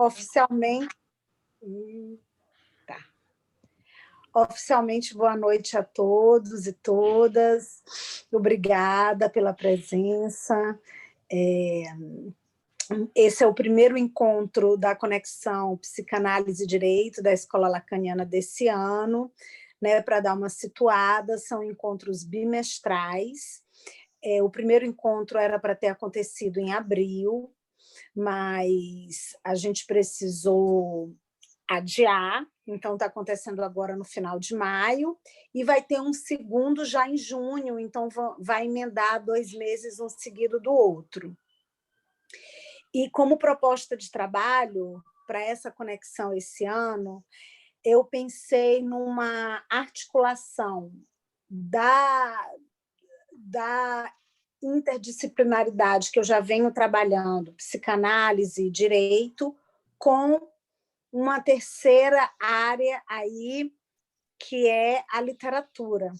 Oficialmente, tá. Oficialmente, boa noite a todos e todas. Obrigada pela presença. Esse é o primeiro encontro da Conexão Psicanálise e Direito da Escola Lacaniana desse ano, né? Para dar uma situada, são encontros bimestrais. O primeiro encontro era para ter acontecido em abril, mas a gente precisou adiar, então está acontecendo agora no final de maio, e vai ter um segundo já em junho, então vai emendar 2 meses um seguido do outro. E como proposta de trabalho para essa conexão esse ano, eu pensei numa articulação da interdisciplinaridade que eu já venho trabalhando, psicanálise e direito, com uma terceira área aí, que é a literatura,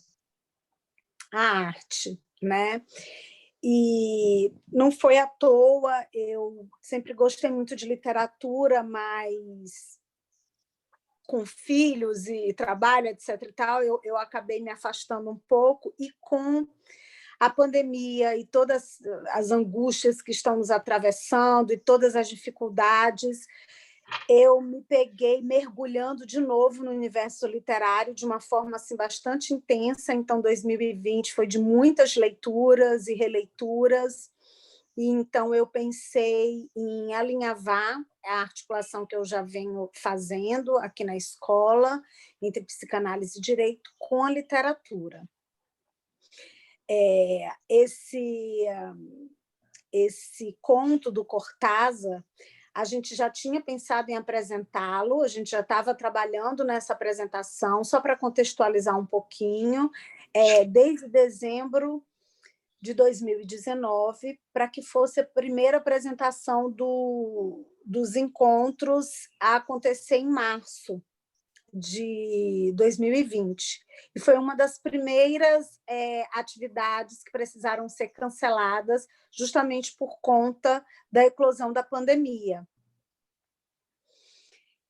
a arte, né? E não foi à toa, eu sempre gostei muito de literatura, mas com filhos e trabalho, etc. e tal, eu acabei me afastando um pouco, e com a pandemia e todas as angústias que estamos atravessando e todas as dificuldades, eu me peguei mergulhando de novo no universo literário de uma forma assim, bastante intensa. Então, 2020 foi de muitas leituras e releituras, e então eu pensei em alinhavar a articulação que eu já venho fazendo aqui na escola, entre psicanálise e direito, com a literatura. Esse conto do Cortázar, a gente já tinha pensado em apresentá-lo, a gente já estava trabalhando nessa apresentação, só para contextualizar um pouquinho, desde dezembro de 2019, para que fosse a primeira apresentação dos encontros a acontecer em março de 2020. E foi uma das primeiras atividades que precisaram ser canceladas justamente por conta da eclosão da pandemia.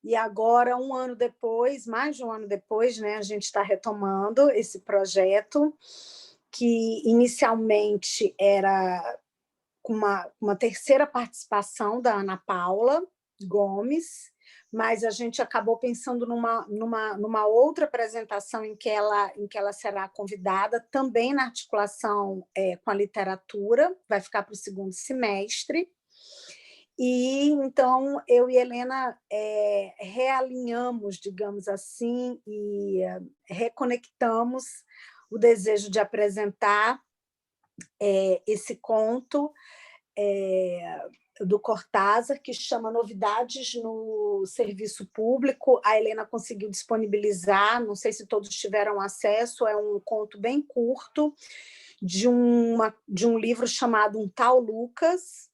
E agora, um ano depois, mais de um ano depois, né, a gente está retomando esse projeto, que inicialmente era com uma terceira participação da Ana Paula Gomes, mas a gente acabou pensando numa outra apresentação em que ela será convidada, também na articulação com a literatura, vai ficar para o segundo semestre. E então eu e Helena realinhamos, digamos assim, e reconectamos o desejo de apresentar esse conto do Cortázar, que chama Novidades no Serviço Público. A Helena conseguiu disponibilizar, não sei se todos tiveram acesso, é um conto bem curto, de um livro chamado Um Tal Lucas,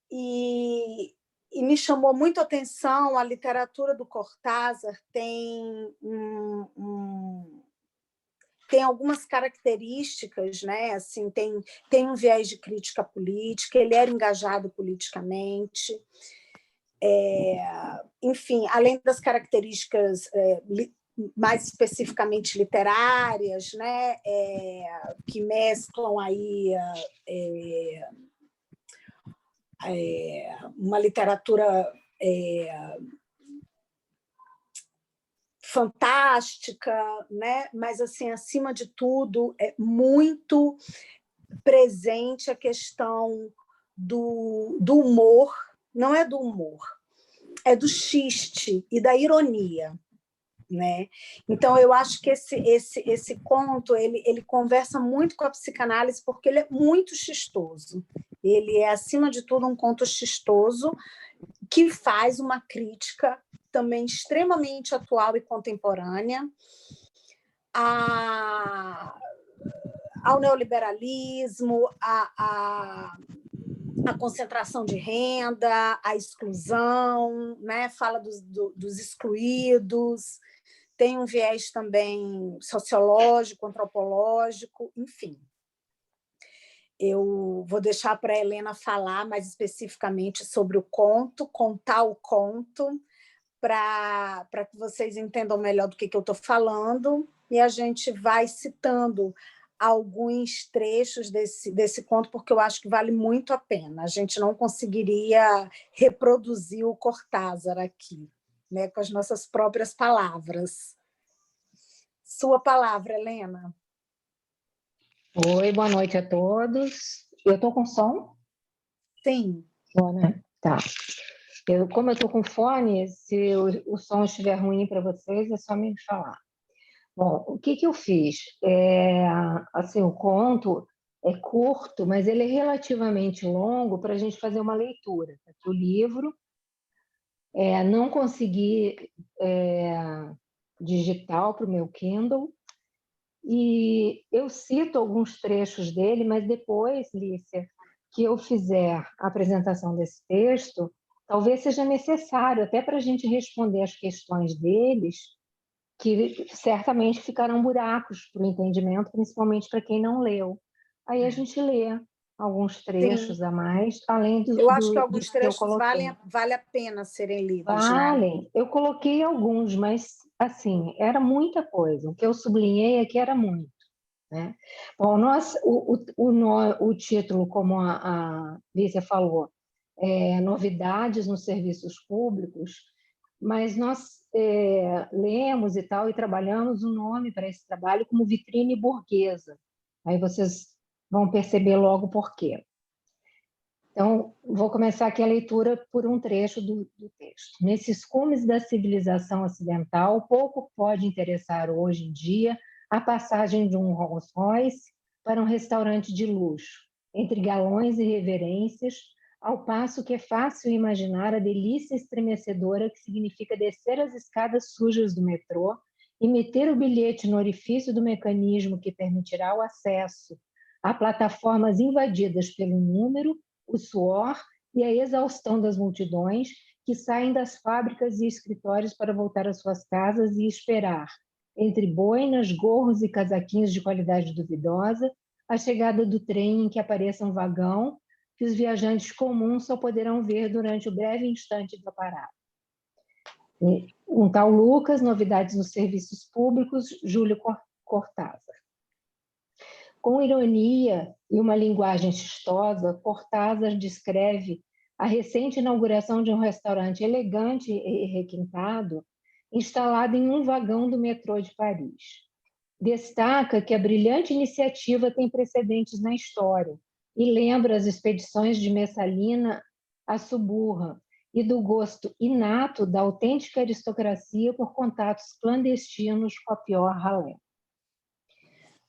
e me chamou muito a atenção. A literatura do Cortázar tem tem algumas características, né? Assim, tem um viés de crítica política, ele era engajado politicamente. Enfim, além das características mais especificamente literárias, né? Que mesclam aí uma literatura fantástica, né? Mas, assim, acima de tudo, é muito presente a questão do humor. Não é do humor, é do xiste e da ironia, né? Então, eu acho que esse conto ele conversa muito com a psicanálise, porque ele é muito xistoso. Ele é, acima de tudo, um conto xistoso que faz uma crítica também extremamente atual e contemporânea ao neoliberalismo, à concentração de renda, à exclusão, né? Fala dos excluídos, tem um viés também sociológico, antropológico, enfim. Eu vou deixar para a Helena falar mais especificamente sobre o conto, contar o conto, para que vocês entendam melhor do que eu estou falando, e a gente vai citando alguns trechos desse conto, porque eu acho que vale muito a pena. A gente não conseguiria reproduzir o Cortázar aqui, né, com as nossas próprias palavras. Sua palavra, Helena. Oi, boa noite a todos. Eu estou com som? Sim. Boa, né? Tá. Como eu estou com fone, se o som estiver ruim para vocês, é só me falar. Bom, o que eu fiz? Assim, o conto é curto, mas ele é relativamente longo para a gente fazer uma leitura. Aqui o livro, não consegui digital para o meu Kindle, e eu cito alguns trechos dele, mas depois, Lícia, que eu fizer a apresentação desse texto, talvez seja necessário, até para a gente responder as questões deles, que certamente ficarão buracos para o entendimento, principalmente para quem não leu. Aí a gente lê alguns trechos Sim. a mais, além Eu acho que do alguns que eu trechos coloquei. vale a pena serem lidos, né? Valem. Eu coloquei alguns, mas, assim, era muita coisa. O que eu sublinhei aqui era muito, né? Bom, o título, como a Lícia falou, novidades nos serviços públicos, mas nós lemos e tal, e trabalhamos um nome para esse trabalho como vitrine burguesa. Aí vocês vão perceber logo por quê. Então, vou começar aqui a leitura por um trecho do texto. Nesses cumes da civilização ocidental, pouco pode interessar hoje em dia a passagem de um Rolls Royce para um restaurante de luxo, entre galões e reverências, ao passo que é fácil imaginar a delícia estremecedora que significa descer as escadas sujas do metrô e meter o bilhete no orifício do mecanismo que permitirá o acesso a plataformas invadidas pelo número, o suor e a exaustão das multidões que saem das fábricas e escritórios para voltar às suas casas e esperar, entre boinas, gorros e casaquinhos de qualidade duvidosa, a chegada do trem em que apareça um vagão que os viajantes comuns só poderão ver durante o breve instante da parada. Um tal Lucas, Novidades nos Serviços Públicos, Júlio Cortázar. Com ironia e uma linguagem chistosa, Cortázar descreve a recente inauguração de um restaurante elegante e requintado, instalado em um vagão do metrô de Paris. Destaca que a brilhante iniciativa tem precedentes na história e lembra as expedições de Messalina a Suburra e do gosto inato da autêntica aristocracia por contatos clandestinos com a pior ralé.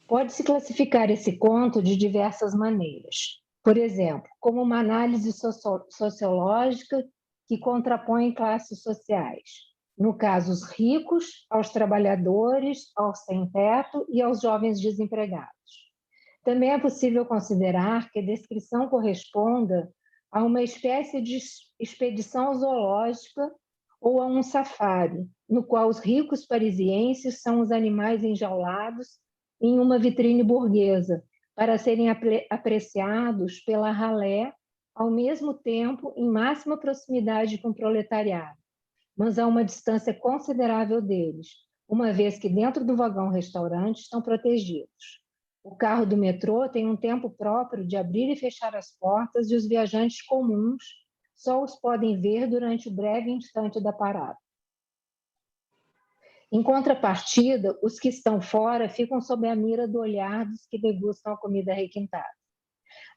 Pode-se classificar esse conto de diversas maneiras. Por exemplo, como uma análise sociológica que contrapõe classes sociais. No caso, os ricos, aos trabalhadores, aos sem-teto e aos jovens desempregados. Também é possível considerar que a descrição corresponda a uma espécie de expedição zoológica ou a um safari, no qual os ricos parisienses são os animais enjaulados em uma vitrine burguesa, para serem apreciados pela ralé, ao mesmo tempo em máxima proximidade com o proletariado, mas a uma distância considerável deles, uma vez que dentro do vagão-restaurante estão protegidos. O carro do metrô tem um tempo próprio de abrir e fechar as portas e os viajantes comuns só os podem ver durante o breve instante da parada. Em contrapartida, os que estão fora ficam sob a mira do olhar dos que degustam a comida requintada.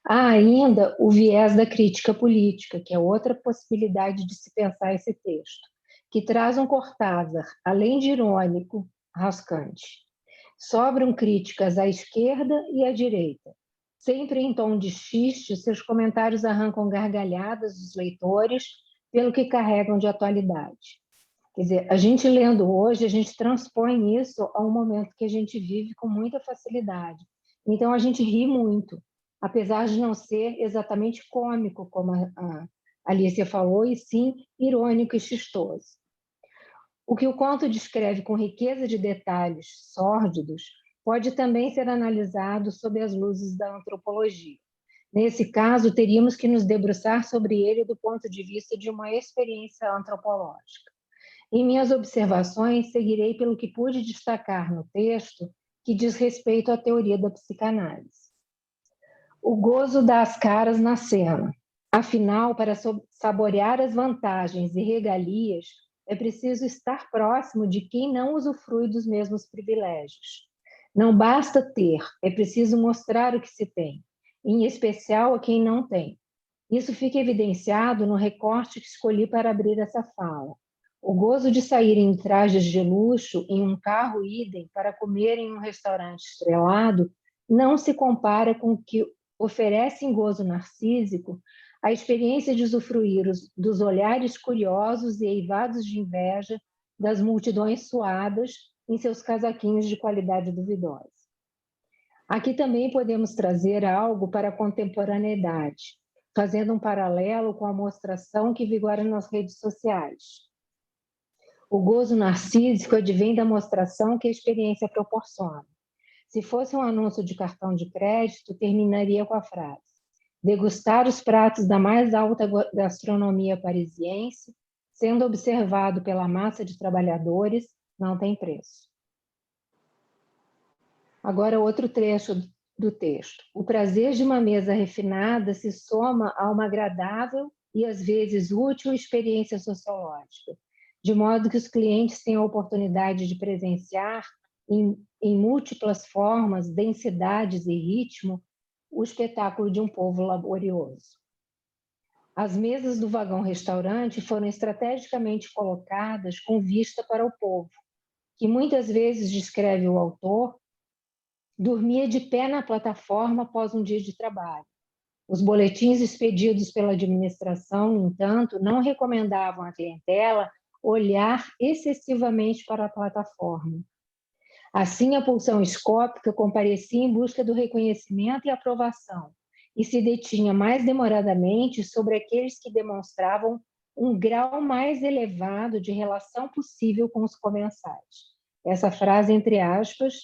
Há ainda o viés da crítica política, que é outra possibilidade de se pensar esse texto, que traz um Cortázar, além de irônico, rascante. Sobram críticas à esquerda e à direita. Sempre em tom de xiste, seus comentários arrancam gargalhadas dos leitores pelo que carregam de atualidade. Quer dizer, a gente lendo hoje, a gente transpõe isso a um momento que a gente vive com muita facilidade. Então, a gente ri muito, apesar de não ser exatamente cômico, como a Alicia falou, e sim irônico e chistoso. O que o conto descreve com riqueza de detalhes sórdidos pode também ser analisado sob as luzes da antropologia. Nesse caso, teríamos que nos debruçar sobre ele do ponto de vista de uma experiência antropológica. Em minhas observações, seguirei pelo que pude destacar no texto, que diz respeito à teoria da psicanálise. O gozo dá as caras na cena. Afinal, para saborear as vantagens e regalias, é preciso estar próximo de quem não usufrui dos mesmos privilégios. Não basta ter, é preciso mostrar o que se tem, em especial a quem não tem. Isso fica evidenciado no recorte que escolhi para abrir essa fala. O gozo de sair em trajes de luxo, em um carro idem, para comer em um restaurante estrelado, não se compara com o que oferece em gozo narcísico a experiência de usufruir dos olhares curiosos e eivados de inveja das multidões suadas em seus casaquinhos de qualidade duvidosa. Aqui também podemos trazer algo para a contemporaneidade, fazendo um paralelo com a mostração que vigora nas redes sociais. O gozo narcísico advém da mostração que a experiência proporciona. Se fosse um anúncio de cartão de crédito, terminaria com a frase: degustar os pratos da mais alta gastronomia parisiense, sendo observado pela massa de trabalhadores, não tem preço. Agora, outro trecho do texto. O prazer de uma mesa refinada se soma a uma agradável e, às vezes, útil experiência sociológica, de modo que os clientes têm a oportunidade de presenciar, em múltiplas formas, densidades e ritmo, o espetáculo de um povo laborioso. As mesas do vagão-restaurante foram estrategicamente colocadas com vista para o povo, que muitas vezes, descreve o autor, dormia de pé na plataforma após um dia de trabalho. Os boletins expedidos pela administração, no entanto, não recomendavam à clientela olhar excessivamente para a plataforma. Assim, a pulsão escópica comparecia em busca do reconhecimento e aprovação e se detinha mais demoradamente sobre aqueles que demonstravam um grau mais elevado de relação possível com os comensais. Essa frase, entre aspas,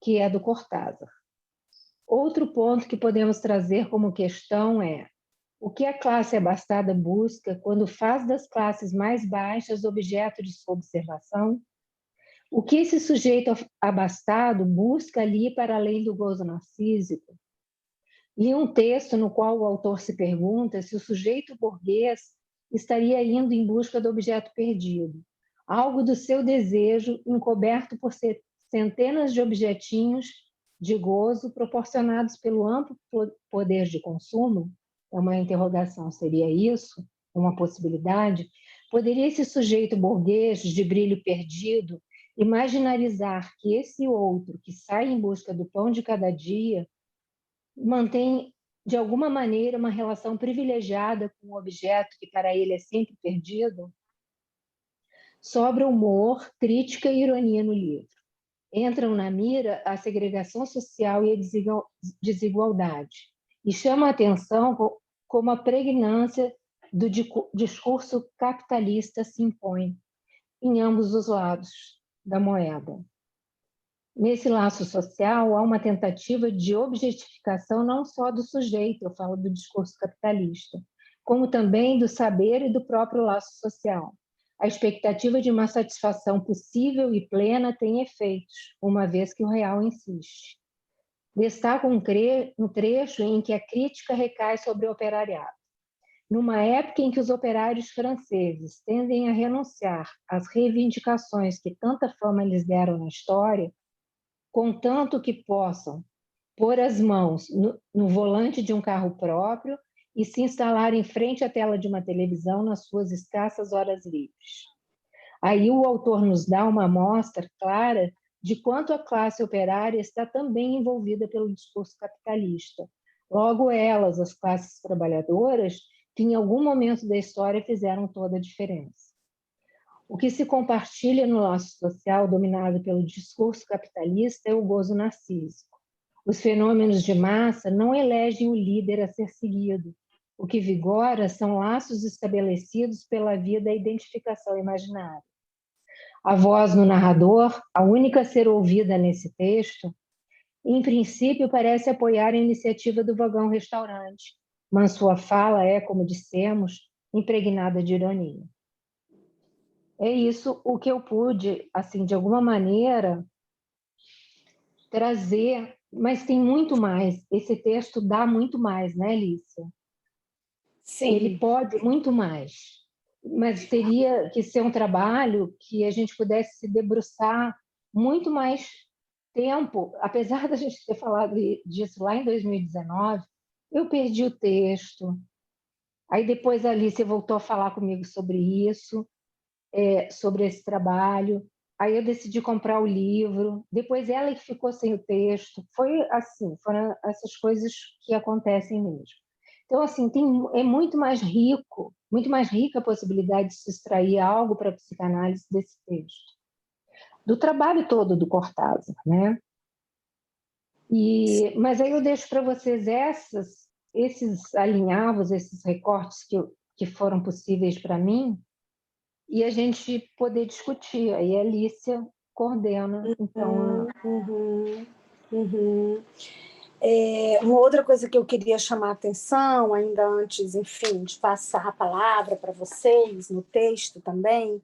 que é do Cortázar. Outro ponto que podemos trazer como questão é: o que a classe abastada busca quando faz das classes mais baixas objeto de sua observação? O que esse sujeito abastado busca ali para além do gozo narcísico? Li um texto no qual o autor se pergunta se o sujeito burguês estaria indo em busca do objeto perdido, algo do seu desejo encoberto por centenas de objetinhos de gozo proporcionados pelo amplo poder de consumo? É uma interrogação, seria isso? Uma possibilidade? Poderia esse sujeito burguês de brilho perdido imaginarizar que esse outro que sai em busca do pão de cada dia mantém, de alguma maneira, uma relação privilegiada com o objeto que para ele é sempre perdido? Sobra humor, crítica e ironia no livro. Entram na mira a segregação social e a desigualdade, e chama a atenção como a pregnância do discurso capitalista se impõe em ambos os lados da moeda. Nesse laço social, há uma tentativa de objetificação não só do sujeito, eu falo do discurso capitalista, como também do saber e do próprio laço social. A expectativa de uma satisfação possível e plena tem efeitos, uma vez que o real insiste. Destaco um trecho em que a crítica recai sobre o operariado. Numa época em que os operários franceses tendem a renunciar às reivindicações que tanta fama lhes deram na história, contanto que possam pôr as mãos no volante de um carro próprio e se instalar em frente à tela de uma televisão nas suas escassas horas livres. Aí o autor nos dá uma amostra clara de quanto a classe operária está também envolvida pelo discurso capitalista. Logo elas, as classes trabalhadoras, que em algum momento da história fizeram toda a diferença. O que se compartilha no laço social dominado pelo discurso capitalista é o gozo narcísico. Os fenômenos de massa não elegem o líder a ser seguido. O que vigora são laços estabelecidos pela via da identificação imaginária. A voz no narrador, a única a ser ouvida nesse texto, em princípio, parece apoiar a iniciativa do Vagão Restaurante, mas sua fala é, como dissemos, impregnada de ironia. É isso o que eu pude, assim, de alguma maneira, trazer, mas tem muito mais. Esse texto dá muito mais, né, Lícia? Ele Sim. pode muito mais, mas teria que ser um trabalho que a gente pudesse se debruçar muito mais tempo. Apesar da gente ter falado disso lá em 2019, eu perdi o texto. Aí depois a Alice voltou a falar comigo sobre isso, sobre esse trabalho. Aí eu decidi comprar o livro. Depois ela que ficou sem o texto. Foi assim, foram essas coisas que acontecem mesmo. Então, assim, é muito mais rica a possibilidade de se extrair algo para a psicanálise desse texto. Do trabalho todo do Cortázar, né? Mas aí eu deixo para vocês esses alinhavos, esses recortes que foram possíveis para mim, e a gente poder discutir. Aí a Alicia coordena, então... Uhum, uhum. Uma outra coisa que eu queria chamar a atenção, ainda antes, enfim, de passar a palavra para vocês, no texto também,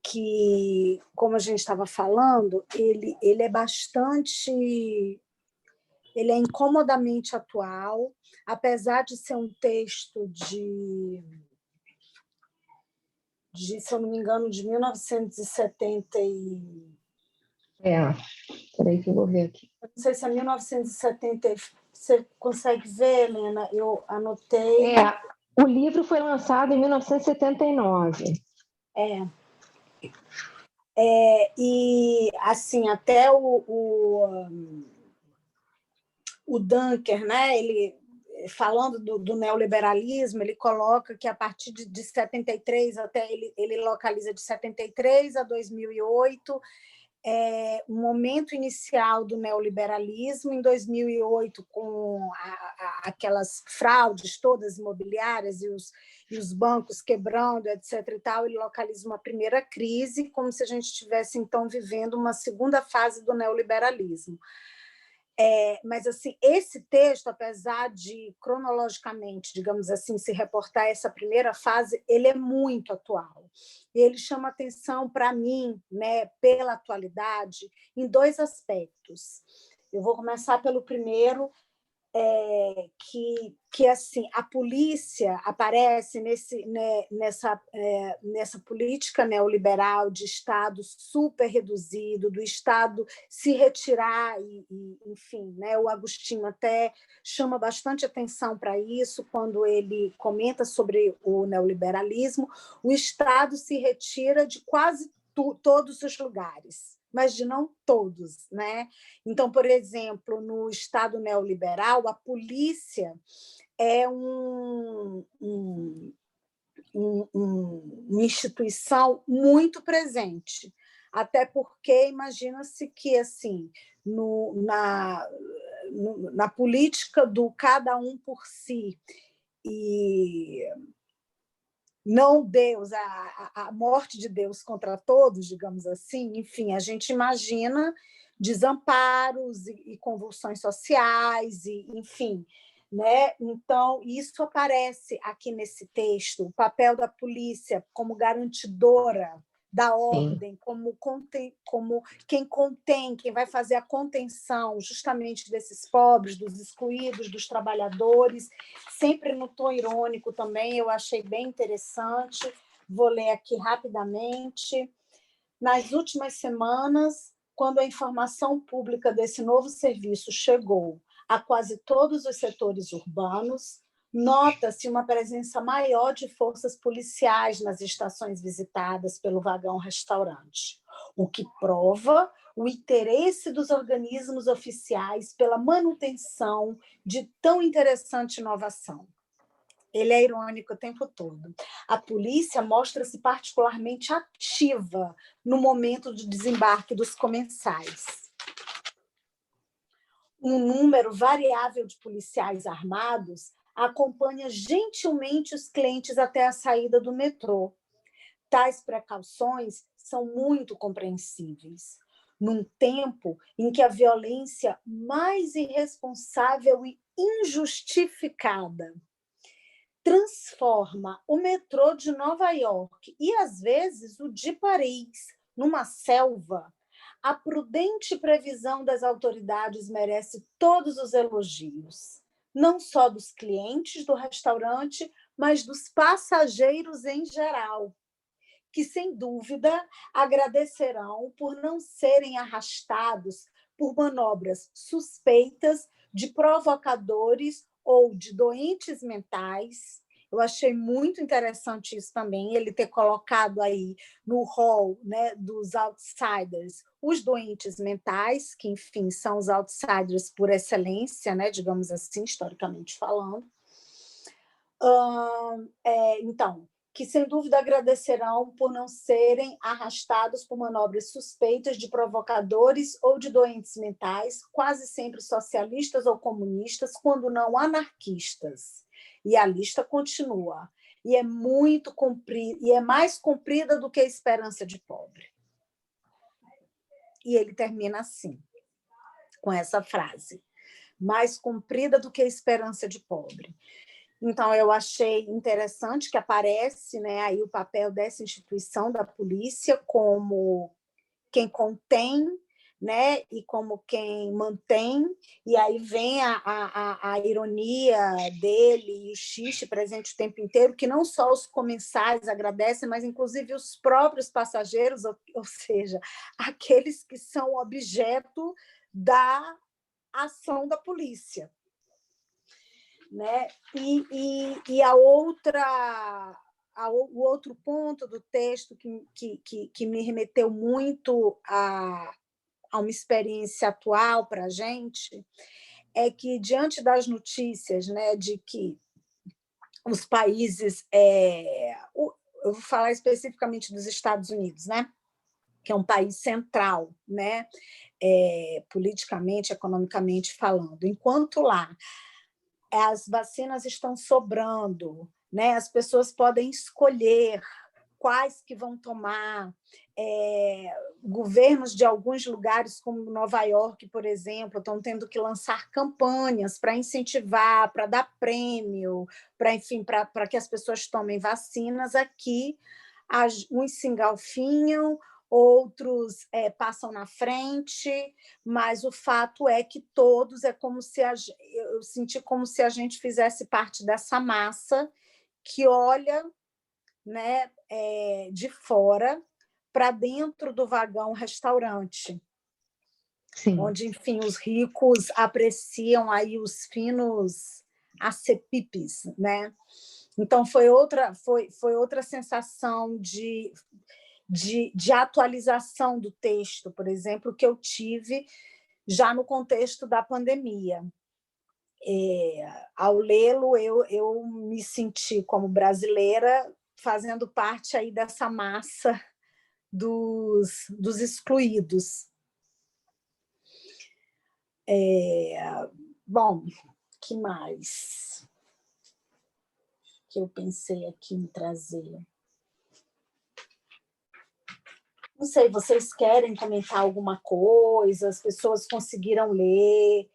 que, como a gente estava falando, ele é bastante... Ele é incomodamente atual, apesar de ser um texto se eu não me engano, de 1970 Peraí que eu vou ver aqui. não sei se é 1970. Você consegue ver, Helena? Eu anotei. O livro foi lançado em 1979. E, assim, até o Dunker, né? Ele, falando do neoliberalismo, ele coloca que a partir de 73, até ele localiza de 73 a 2008, o momento inicial do neoliberalismo, em 2008, com aquelas fraudes todas imobiliárias e os bancos quebrando, etc. e tal, ele localiza uma primeira crise, como se a gente estivesse, então, vivendo uma segunda fase do neoliberalismo. Mas assim, esse texto, apesar de cronologicamente, digamos assim, se reportar essa primeira fase, ele é muito atual. Ele chama atenção para mim, né, pela atualidade, em dois aspectos. Eu vou começar pelo primeiro, que assim, a polícia aparece nessa política neoliberal de Estado super reduzido, do Estado se retirar, enfim, né, o Agostinho até chama bastante atenção para isso quando ele comenta sobre o neoliberalismo. O Estado se retira de quase todos os lugares, mas de não todos, né? Então, por exemplo, no Estado neoliberal, a polícia é uma instituição muito presente, até porque imagina-se que assim na política do cada um por si e não Deus, a morte de Deus contra todos, digamos assim, enfim, a gente imagina desamparos e convulsões sociais, enfim. Né? Então, isso aparece aqui nesse texto, o papel da polícia como garantidora da ordem, como quem contém, quem vai fazer a contenção justamente desses pobres, dos excluídos, dos trabalhadores, sempre no tom irônico também, eu achei bem interessante. Vou ler aqui rapidamente. Nas últimas semanas, quando a informação pública desse novo serviço chegou a quase todos os setores urbanos, nota-se uma presença maior de forças policiais nas estações visitadas pelo Vagão Restaurante, o que prova o interesse dos organismos oficiais pela manutenção de tão interessante inovação. Ele é irônico o tempo todo. A polícia mostra-se particularmente ativa no momento de desembarque dos comensais. Um número variável de policiais armados acompanha gentilmente os clientes até a saída do metrô. Tais precauções são muito compreensíveis. num tempo em que a violência mais irresponsável e injustificada transforma o metrô de Nova York e, às vezes, o de Paris numa selva, a prudente previsão das autoridades merece todos os elogios, não só dos clientes do restaurante, mas dos passageiros em geral, que, sem dúvida, agradecerão por não serem arrastados por manobras suspeitas de provocadores ou de doentes mentais. Eu achei muito interessante isso também, ele ter colocado aí no rol, né, dos outsiders os doentes mentais, que, enfim, são os outsiders por excelência, né, digamos assim, historicamente falando. Então, que sem dúvida agradecerão por não serem arrastados por manobras suspeitas de provocadores ou de doentes mentais, quase sempre socialistas ou comunistas, quando não anarquistas. E a lista continua. E é muito comprida, e é mais comprida do que a esperança de pobre. E ele termina assim, com essa frase: mais comprida do que a esperança de pobre. Então, eu achei interessante que aparece, né, aí o papel dessa instituição da polícia como quem contém, né, e como quem mantém, e aí vem a ironia dele e o xiste presente o tempo inteiro, que não só os comensais agradecem, mas inclusive os próprios passageiros, ou seja, aqueles que são objeto da ação da polícia. Né? E o outro ponto do texto que me remeteu muito a uma experiência atual para a gente é que, diante das notícias, né, de que os países... eu vou falar especificamente dos Estados Unidos, né, que é um país central, né, politicamente, economicamente falando. Enquanto lá as vacinas estão sobrando, né? As pessoas podem escolher quais que vão tomar. Governos de alguns lugares, como Nova York, por exemplo, estão tendo que lançar campanhas para incentivar, para dar prêmio, enfim, para que as pessoas tomem vacinas. Aqui, uns se engalfinham, outros passam na frente, mas o fato é que todos, eu senti como se a gente fizesse parte dessa massa que olha, né, de fora para dentro do vagão restaurante, sim, onde, enfim, os ricos apreciam aí os finos acepipes, né? Então foi outra sensação de atualização do texto, por exemplo, que eu tive já no contexto da pandemia. Ao lê-lo, eu me senti, como brasileira, fazendo parte aí dessa massa dos excluídos. Bom, que mais que eu pensei aqui em trazer? Não sei, vocês querem comentar alguma coisa? As pessoas conseguiram ler?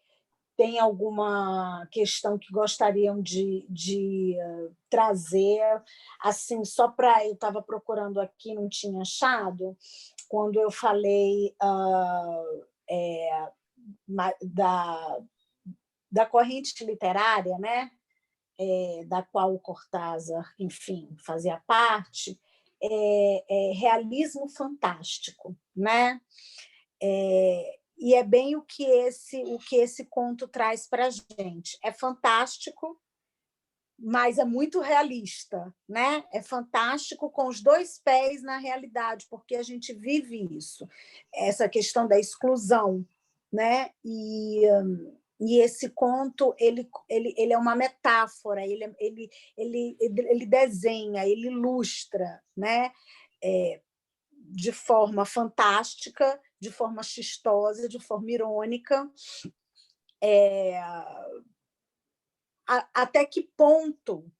Tem alguma questão que gostariam de trazer? Assim, só para... Eu estava procurando aqui, não tinha achado, quando eu falei da corrente literária, né? Da qual o Cortázar, enfim, fazia parte, realismo fantástico, né? E é bem o que esse conto traz para a gente. É fantástico, mas é muito realista, né? É fantástico com os dois pés na realidade, porque a gente vive isso, essa questão da exclusão, né? E esse conto ele é uma metáfora, ele desenha, ele ilustra, né? De forma fantástica, de forma chistosa, de forma irônica. Até que ponto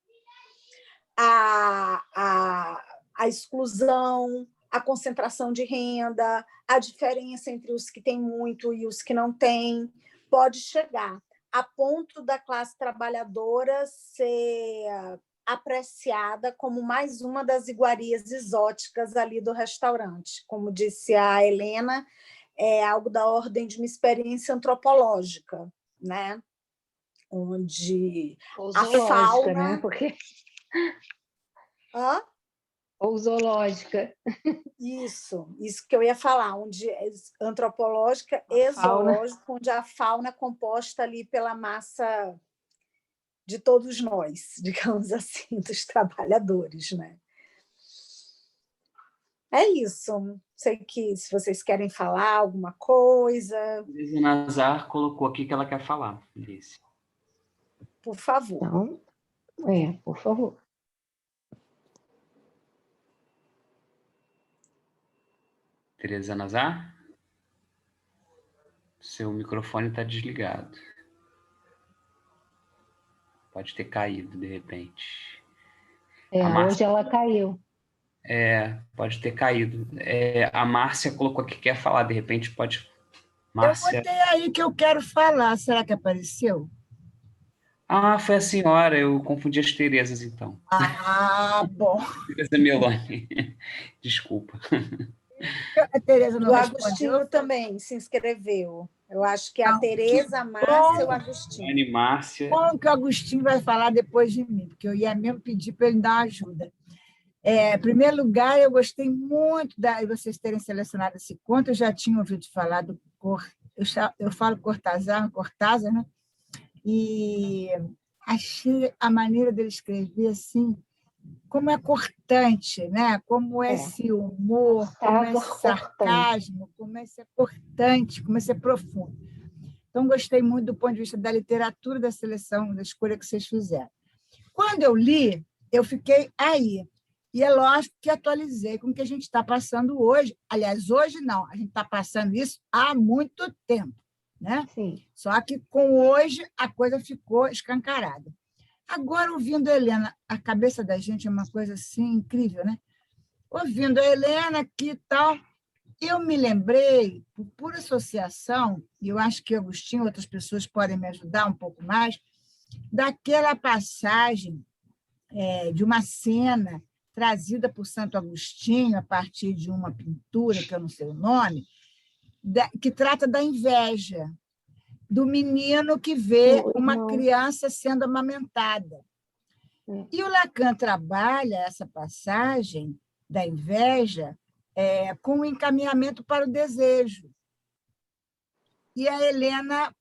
a exclusão, a concentração de renda, a diferença entre os que têm muito e os que não têm, pode chegar a ponto da classe trabalhadora ser apreciada como mais uma das iguarias exóticas ali do restaurante. Como disse a Helena, é algo da ordem de uma experiência antropológica, né? Onde Ou a zoológica, fauna... né? Porque... Hã? Ou zoológica. Isso que eu ia falar, onde antropológica A e fauna. zoológica, onde a fauna é composta ali pela massa de todos nós, digamos assim, dos trabalhadores, né? É isso. Sei que se vocês querem falar alguma coisa, A Nazar colocou aqui que ela quer falar, Alice. por favor. Então, por favor. Tereza Nazar? Seu microfone está desligado. Pode ter caído, de repente. Hoje ela caiu. Pode ter caído. A Márcia colocou aqui que quer falar, de repente pode... Márcia. Eu botei aí que eu quero falar. Será que apareceu? Ah, foi a senhora. Eu confundi as Terezas, então. Ah, bom. Tereza Meloni. Desculpa. A Tereza não O respondeu. Agostinho também se inscreveu. Eu acho que a Tereza, a Márcia e o Agostinho. Anne Márcia. Bom que o Agostinho vai falar depois de mim, porque eu ia mesmo pedir para ele dar uma ajuda. Em primeiro lugar, eu gostei muito de vocês terem selecionado esse conto. Eu já tinha ouvido falar do eu falo Cortázar, né? E achei a maneira dele escrever assim, como é cortante, né? Como esse humor, como esse sarcasmo, como esse é cortante, como esse é profundo. Então, gostei muito do ponto de vista da literatura, da seleção, da escolha que vocês fizeram. Quando eu li, eu fiquei aí. E é lógico que atualizei com o que a gente está passando hoje. Aliás, hoje não, a gente está passando isso há muito tempo, né? Sim. Só que com hoje a coisa ficou escancarada. Agora, ouvindo a Helena, a cabeça da gente é uma coisa assim incrível, né? Ouvindo a Helena aqui e tal, eu me lembrei, por pura associação, e eu acho que Agostinho e outras pessoas podem me ajudar um pouco mais, daquela passagem de uma cena trazida por Santo Agostinho a partir de uma pintura, que eu não sei o nome, que trata da inveja, do menino que vê uma criança sendo amamentada. E o Lacan trabalha essa passagem da inveja com o encaminhamento para o desejo. E a Helena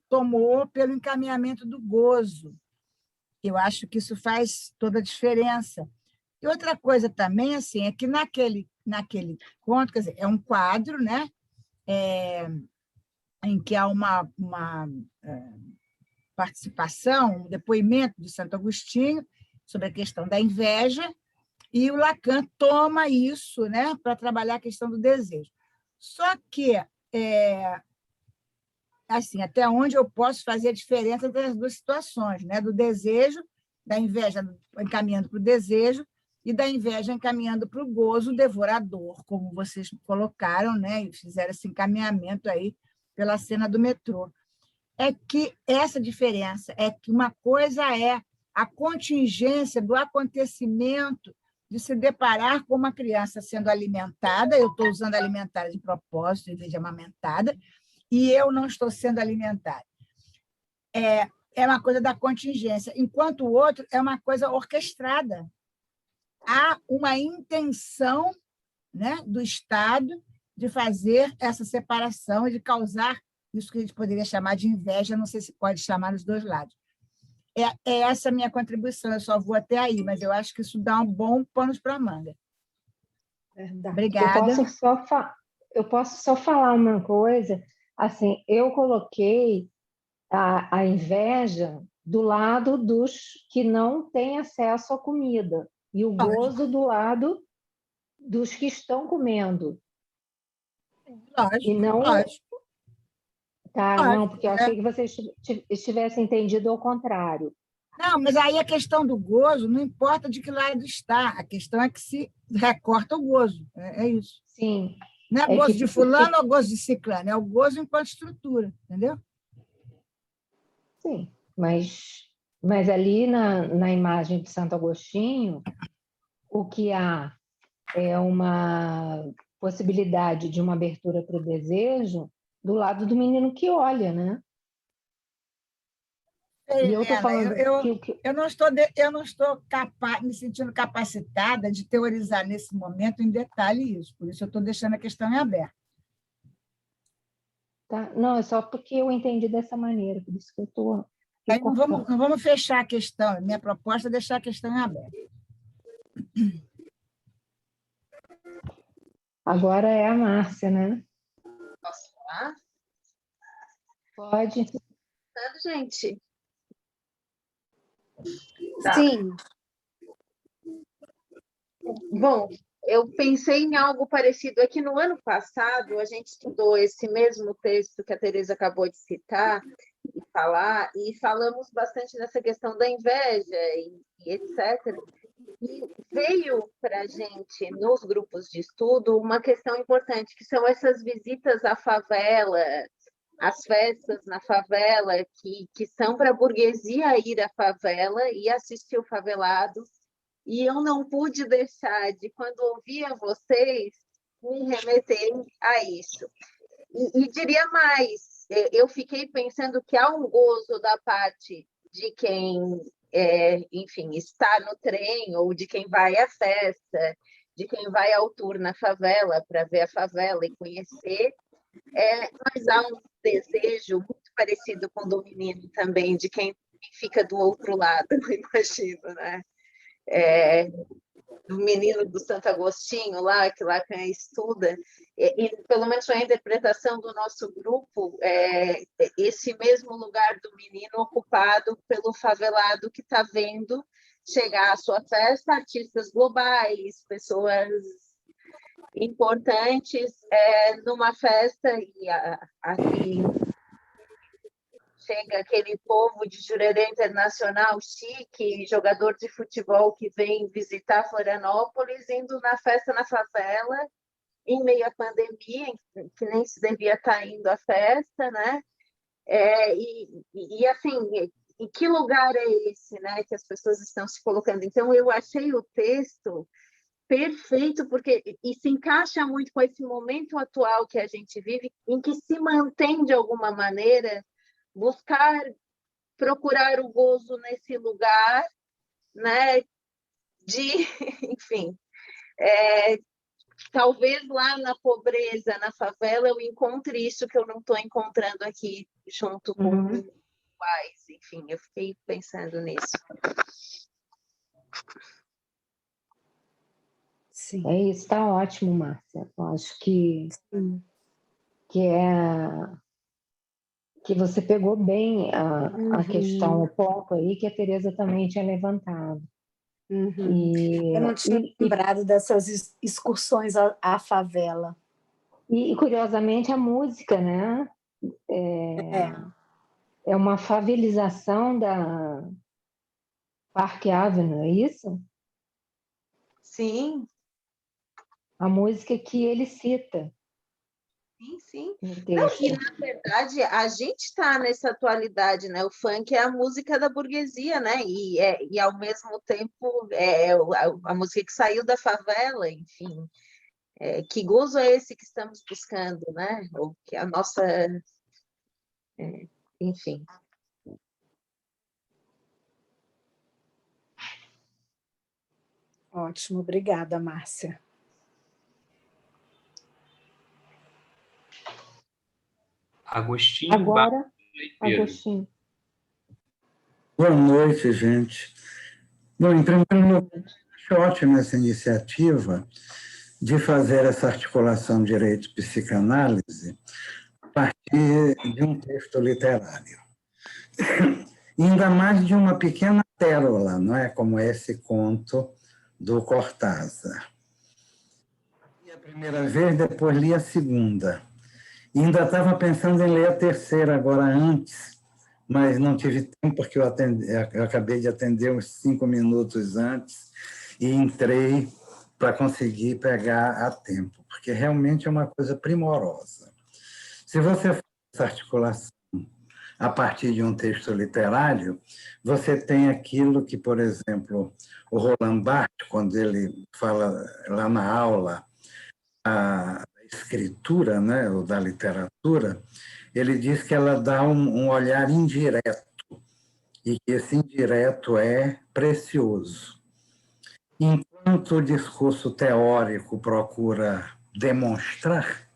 tomou pelo encaminhamento do gozo. Eu acho que isso faz toda a diferença. E outra coisa também assim, é que naquele conto, quer dizer, é um quadro, né? Em que há uma participação, um depoimento de Santo Agostinho sobre a questão da inveja, e o Lacan toma isso, né, para trabalhar a questão do desejo. Só que, assim, até onde eu posso fazer a diferença entre as duas situações, né, do desejo, da inveja encaminhando para o desejo, e da inveja encaminhando para o gozo devorador, como vocês colocaram, né, e fizeram esse encaminhamento aí pela cena do metrô. É que essa diferença é que uma coisa é a contingência do acontecimento de se deparar com uma criança sendo alimentada, eu estou usando alimentada de propósito em vez de amamentada, e eu não estou sendo alimentada. É uma coisa da contingência, enquanto o outro é uma coisa orquestrada. Há uma intenção, né, do Estado de fazer essa separação e de causar isso que a gente poderia chamar de inveja, não sei se pode chamar nos dois lados. É essa a minha contribuição, eu só vou até aí, mas eu acho que isso dá um bom pano para a manga. Verdade. Obrigada. Eu posso só falar uma coisa? Assim, eu coloquei a inveja do lado dos que não têm acesso à comida e o gozo do lado dos que estão comendo. Lógico, E não... lógico. Tá, não, porque eu achei que vocês tivessem entendido ao contrário. Não, mas aí a questão do gozo não importa de que lado está, a questão é que se recorta o gozo. É isso. Sim. Não é É gozo que- de fulano ou gozo de ciclano, é o gozo enquanto estrutura, entendeu? Sim, mas ali na imagem de Santo Agostinho, o que há é uma possibilidade de uma abertura para o desejo do lado do menino que olha, né? E eu estou Helena, falando eu não estou me sentindo capacitada de teorizar nesse momento em detalhe isso, por isso eu estou deixando a questão em aberto. tá? Não, é só porque eu entendi dessa maneira, por isso que eu estou Aí não vamos fechar a questão, minha proposta é deixar a questão em aberto. Agora é a Márcia, né? Posso falar? Pode. Gente. Tá. Sim. Bom, eu pensei em algo parecido. É que no ano passado a gente estudou esse mesmo texto que a Teresa acabou de citar e falar, e falamos bastante nessa questão da inveja e etc. E veio para a gente, nos grupos de estudo, uma questão importante, que são essas visitas à favela, as festas na favela, que são para a burguesia ir à favela e assistir o favelado. E eu não pude deixar de, quando ouvia vocês, me remeter a isso. E diria mais, eu fiquei pensando que há um gozo da parte de quem, enfim, está no trem, ou de quem vai à festa, de quem vai ao tour na favela para ver a favela e conhecer, mas há um desejo muito parecido com o do menino também, de quem fica do outro lado, eu imagino, né? Do menino do Santo Agostinho, lá, que Lacan estuda, e pelo menos a interpretação do nosso grupo, esse mesmo lugar do menino ocupado pelo favelado que está vendo chegar à sua festa artistas globais, pessoas importantes, numa festa, e aqui chega aquele povo de Jurerê Internacional chique, jogador de futebol que vem visitar Florianópolis, indo na festa na favela, em meio à pandemia, que nem se devia estar indo à festa, né? E assim, em que lugar é esse, né, que as pessoas estão se colocando? Então, eu achei o texto perfeito, porque e se encaixa muito com esse momento atual que a gente vive, em que se mantém, de alguma maneira, procurar o gozo nesse lugar, né, enfim, talvez lá na pobreza, na favela, eu encontre isso que eu não estou encontrando aqui junto com os pais, enfim, eu fiquei pensando nisso. Sim. É isso, está ótimo, Márcia. Eu acho que você pegou bem a questão, o ponto aí que a Teresa também tinha levantado. Eu não tinha lembrado dessas excursões à favela. E, curiosamente, a música, né? É uma favelização da Park Avenue, é isso? Sim. A música que ele cita. Sim. Não, e, na verdade, a gente está nessa atualidade, né? O funk é a música da burguesia, né? E ao mesmo tempo, a música que saiu da favela, enfim. Que gozo é esse que estamos buscando, né? Ou que a nossa... enfim. Ótimo, obrigada, Márcia. Agostinho. Agora, Agostinho. Boa noite, gente. Bom, em primeiro lugar, acho ótima essa iniciativa de fazer essa articulação direito-psicanálise a partir de um texto literário. E ainda mais de uma pequena pérola, não é? Como esse conto do Cortázar. Li a primeira vez, depois li a segunda. E ainda estava pensando em ler a terceira agora antes, mas não tive tempo, porque eu acabei de atender uns 5 minutos antes e entrei para conseguir pegar a tempo, porque realmente é uma coisa primorosa. Se você faz essa articulação a partir de um texto literário, você tem aquilo que, por exemplo, o Roland Barthes, quando ele fala lá na aula a escritura, né, ou da literatura, ele diz que ela dá um olhar indireto, e que esse indireto é precioso. Enquanto o discurso teórico procura demonstrar,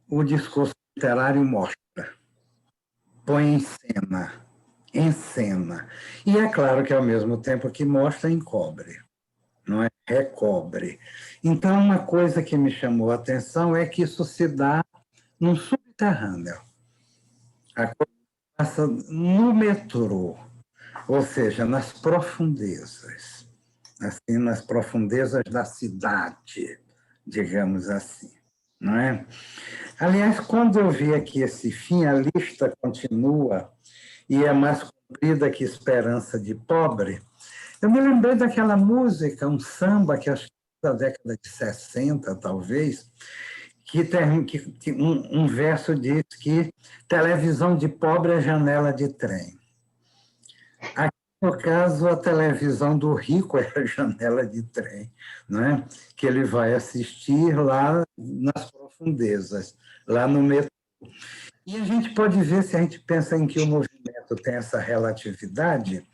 o discurso literário mostra, põe em cena. E é claro que, ao mesmo tempo que mostra, encobre, não é? Recobre. Então, uma coisa que me chamou a atenção é que isso se dá num subterrâneo. A coisa passa no metrô, ou seja, nas profundezas, assim, nas profundezas da cidade, digamos assim, não é? Aliás, quando eu vi aqui esse fim, a lista continua e é mais comprida que Esperança de Pobre, eu me lembrei daquela música, um samba que acho que é da década de 60, talvez, que um verso diz que televisão de pobre é janela de trem. Aqui, no caso, a televisão do rico é a janela de trem, não é? Que ele vai assistir lá nas profundezas, lá no metrô. E a gente pode ver, se a gente pensa em que o movimento tem essa relatividade,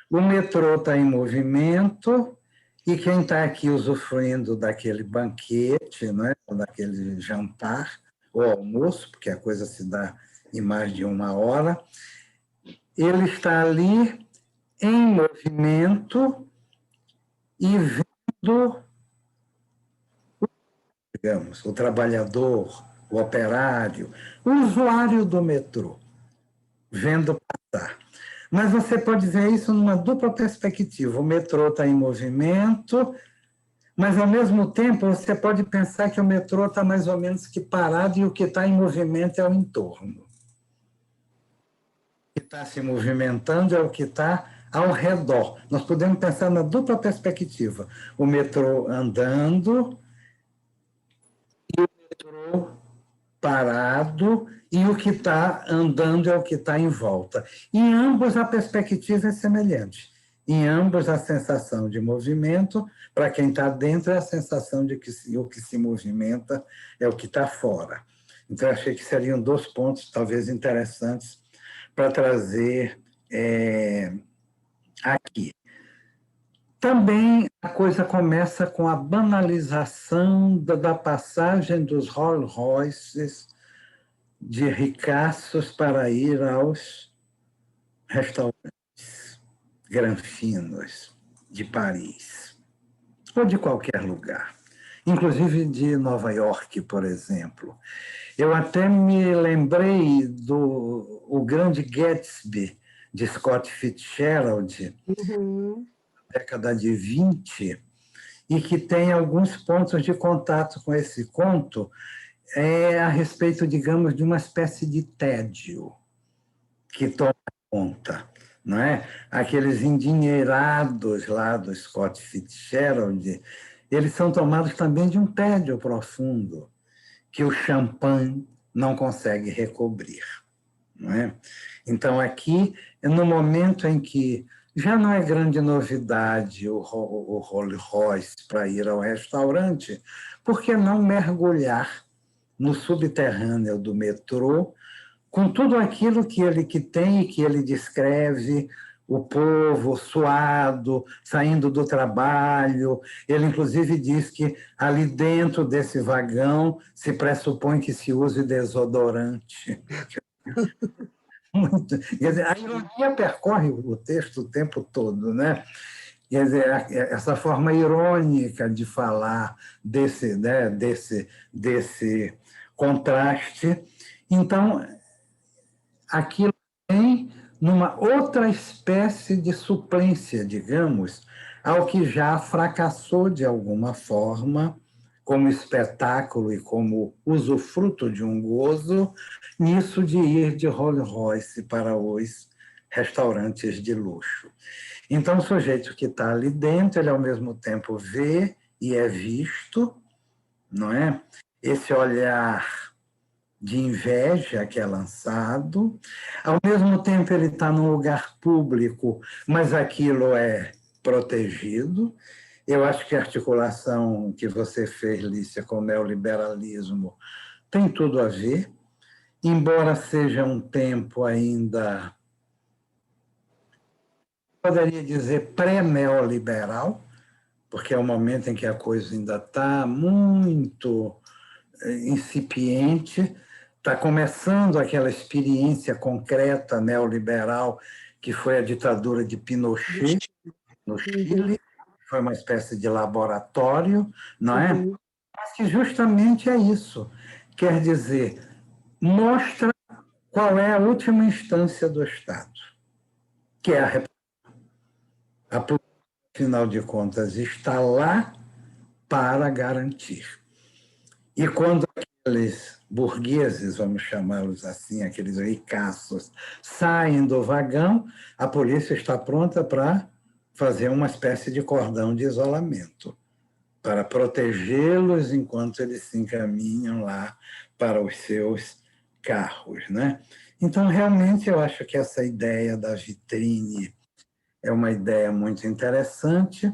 o metrô está em movimento e quem está aqui usufruindo daquele banquete, né, daquele jantar ou almoço, porque a coisa se dá em mais de uma hora, ele está ali em movimento e vendo, digamos, o trabalhador, o operário, o usuário do metrô, vendo passar. Mas você pode ver isso numa dupla perspectiva. O metrô está em movimento, mas, ao mesmo tempo, você pode pensar que o metrô está mais ou menos que parado e o que está em movimento é o entorno. O que está se movimentando é o que está ao redor. Nós podemos pensar na dupla perspectiva. O metrô andando e o metrô parado, e o que está andando é o que está em volta. Em ambos, a perspectiva é semelhante. Em ambos, a sensação de movimento, para quem está dentro, é a sensação de que o que se movimenta é o que está fora. Então, eu achei que seriam 2 pontos, talvez, interessantes para trazer aqui. Também a coisa começa com a banalização da passagem dos Rolls Royces de ricaços para ir aos restaurantes granfinos de Paris, ou de qualquer lugar, inclusive de Nova York, por exemplo. Eu até me lembrei do O Grande Gatsby, de Scott Fitzgerald, década de 20, e que tem alguns pontos de contato com esse conto, a respeito, digamos, de uma espécie de tédio que toma conta, não é? Aqueles endinheirados lá do Scott Fitzgerald, eles são tomados também de um tédio profundo que o champanhe não consegue recobrir, não é? Então, aqui, no momento em que já não é grande novidade o Rolls Royce para ir ao restaurante, por que não mergulhar no subterrâneo do metrô, com tudo aquilo que ele tem e que ele descreve, o povo suado, saindo do trabalho. Ele, inclusive, diz que ali dentro desse vagão se pressupõe que se use desodorante. Muito. Quer dizer, a ironia percorre o texto o tempo todo, né? Quer dizer, essa forma irônica de falar desse contraste. Então, aquilo tem numa outra espécie de suplência, digamos, ao que já fracassou de alguma forma, como espetáculo e como usufruto de um gozo, nisso de ir de Rolls Royce para os restaurantes de luxo. Então, o sujeito que está ali dentro, ele ao mesmo tempo vê e é visto, não é? Esse olhar de inveja que é lançado, ao mesmo tempo ele está num lugar público, mas aquilo é protegido. Eu acho que a articulação que você fez, Lícia, com o neoliberalismo tem tudo a ver, embora seja um tempo ainda, poderia dizer, pré-neoliberal, porque é um momento em que a coisa ainda está muito incipiente, está começando aquela experiência concreta neoliberal que foi a ditadura de Pinochet no Chile, foi uma espécie de laboratório, não é? Mas que justamente é isso. Quer dizer, mostra qual é a última instância do Estado, que é a República. A polícia, afinal de contas, está lá para garantir. E quando aqueles burgueses, vamos chamá-los assim, aqueles ricaços, saem do vagão, a polícia está pronta para fazer uma espécie de cordão de isolamento, para protegê-los enquanto eles se encaminham lá para os seus carros, né? Então, realmente, eu acho que essa ideia da vitrine é uma ideia muito interessante,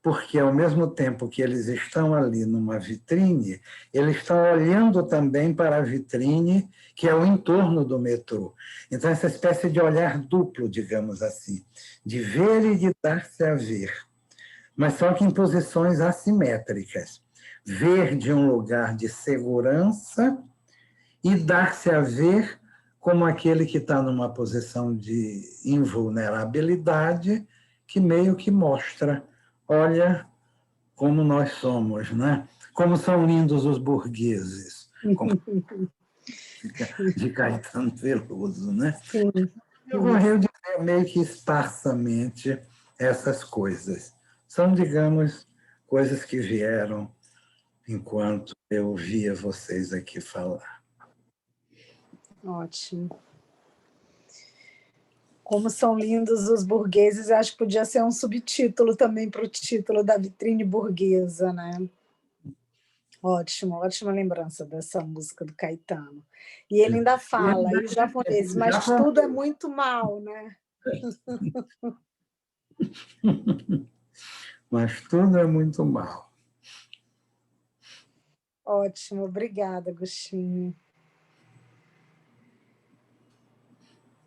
porque, ao mesmo tempo que eles estão ali numa vitrine, eles estão olhando também para a vitrine, que é o entorno do metrô. Então, essa espécie de olhar duplo, digamos assim, de ver e de dar-se a ver, mas só que em posições assimétricas. Ver de um lugar de segurança e dar-se a ver como aquele que está numa posição de invulnerabilidade, que meio que mostra, olha como nós somos, né? Como são lindos os burgueses, como de Caetano Veloso, né? Eu vou dizer meio que esparsamente essas coisas. São, digamos, coisas que vieram enquanto eu ouvia vocês aqui falar. Ótimo. Como são lindos os burgueses, acho que podia ser um subtítulo também para o título da vitrine burguesa, né? Ótimo, ótima lembrança dessa música do Caetano. E ele ainda fala em japonês, mas tudo é muito mal, né? Mas tudo é muito mal. Ótimo, obrigada, Agostinho.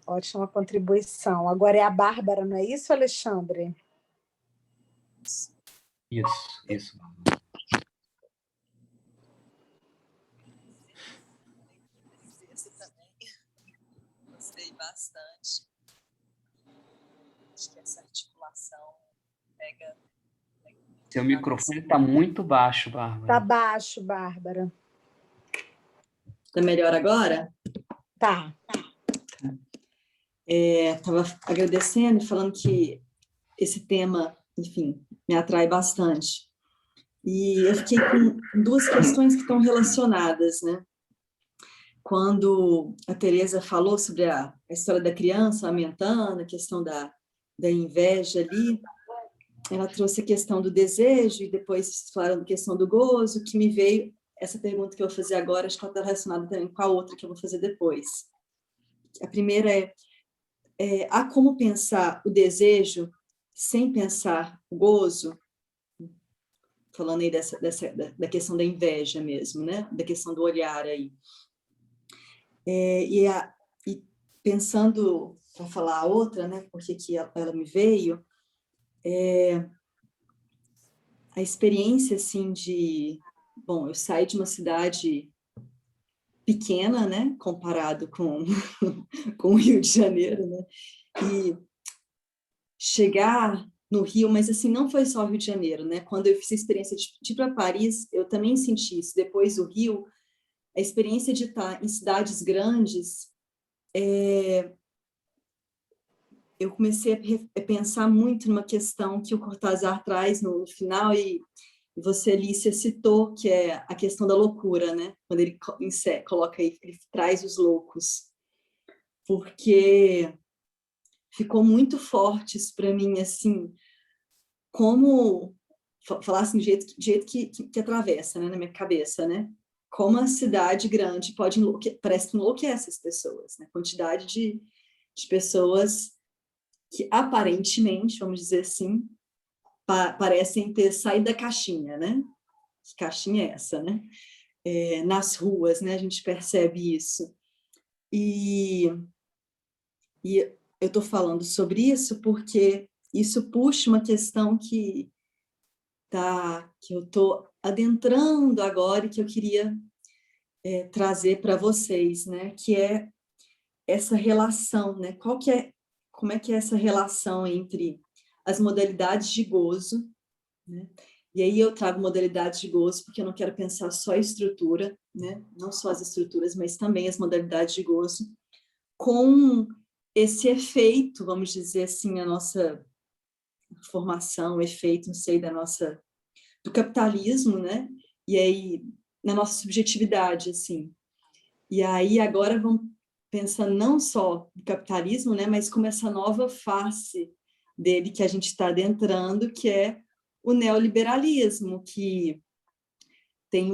Ótima contribuição. Agora é a Bárbara, não é isso, Alexandre? Isso. Gostei bastante. Acho que essa articulação pega... Seu microfone está muito baixo, Bárbara. Está baixo, Bárbara. Está melhor agora? Tá. Estava agradecendo e falando que esse tema, enfim, me atrai bastante. E eu fiquei com duas questões que estão relacionadas, né? Quando a Teresa falou sobre a história da criança aumentando, a questão da inveja ali, ela trouxe a questão do desejo e depois falaram da questão do gozo, que me veio essa pergunta que eu vou fazer agora, acho que ela está relacionada também com a outra que eu vou fazer depois. A primeira há como pensar o desejo sem pensar o gozo? Falando aí da questão da inveja mesmo, né? Da questão do olhar aí. E pensando, para falar a outra, né? Porque que ela me veio, a experiência, assim, bom, eu saí de uma cidade pequena, né? Comparado com o Rio de Janeiro, né? E chegar no Rio, mas assim, não foi só o Rio de Janeiro, né? Quando eu fiz a experiência de ir para Paris, eu também senti isso. Depois do Rio, a experiência de estar em cidades grandes, eu comecei a pensar muito numa questão que o Cortázar traz no final, e você, Alicia, citou, que é a questão da loucura, né? Quando ele coloca aí, ele traz os loucos. Porque ficou muito forte isso para mim, assim, como falar assim, do jeito que atravessa, né, na minha cabeça, né? Como a cidade grande pode parece que enlouquece as pessoas, né? Quantidade de pessoas que aparentemente, vamos dizer assim, parecem ter saído da caixinha, né? Que caixinha é essa, né? Nas ruas, né? A gente percebe isso. E eu estou falando sobre isso porque isso puxa uma questão que eu estou adentrando agora e que eu queria trazer para vocês, né? Que é essa relação, né? Como é que é essa relação entre as modalidades de gozo, né? E aí eu trago modalidades de gozo porque eu não quero pensar só a estrutura, né? Não só as estruturas, mas também as modalidades de gozo, com esse efeito, vamos dizer assim, a nossa formação, o efeito, não sei, do capitalismo, né? E aí, na nossa subjetividade, assim. E aí, agora vamos pensar não só no capitalismo, né? Mas como essa nova face dele que a gente está adentrando, que é o neoliberalismo, que tem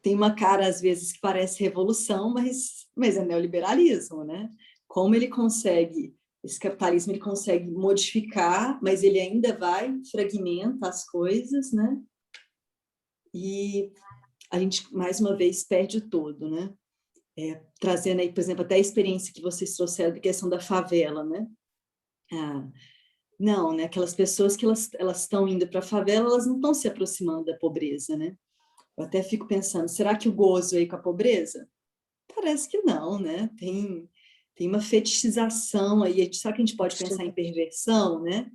tem uma cara, às vezes, que parece revolução, mas é neoliberalismo, né? Como ele consegue, esse capitalismo, ele consegue modificar, mas ele ainda fragmenta as coisas, né? E a gente, mais uma vez, perde o todo, né? Trazendo aí, por exemplo, até a experiência que vocês trouxeram da questão da favela, né? Não, né? Aquelas pessoas que elas estão indo para a favela, elas não estão se aproximando da pobreza, né? Eu até fico pensando, será que o gozo aí com a pobreza? Parece que não, né? Tem uma fetichização aí. Será que a gente pode pensar em perversão, né?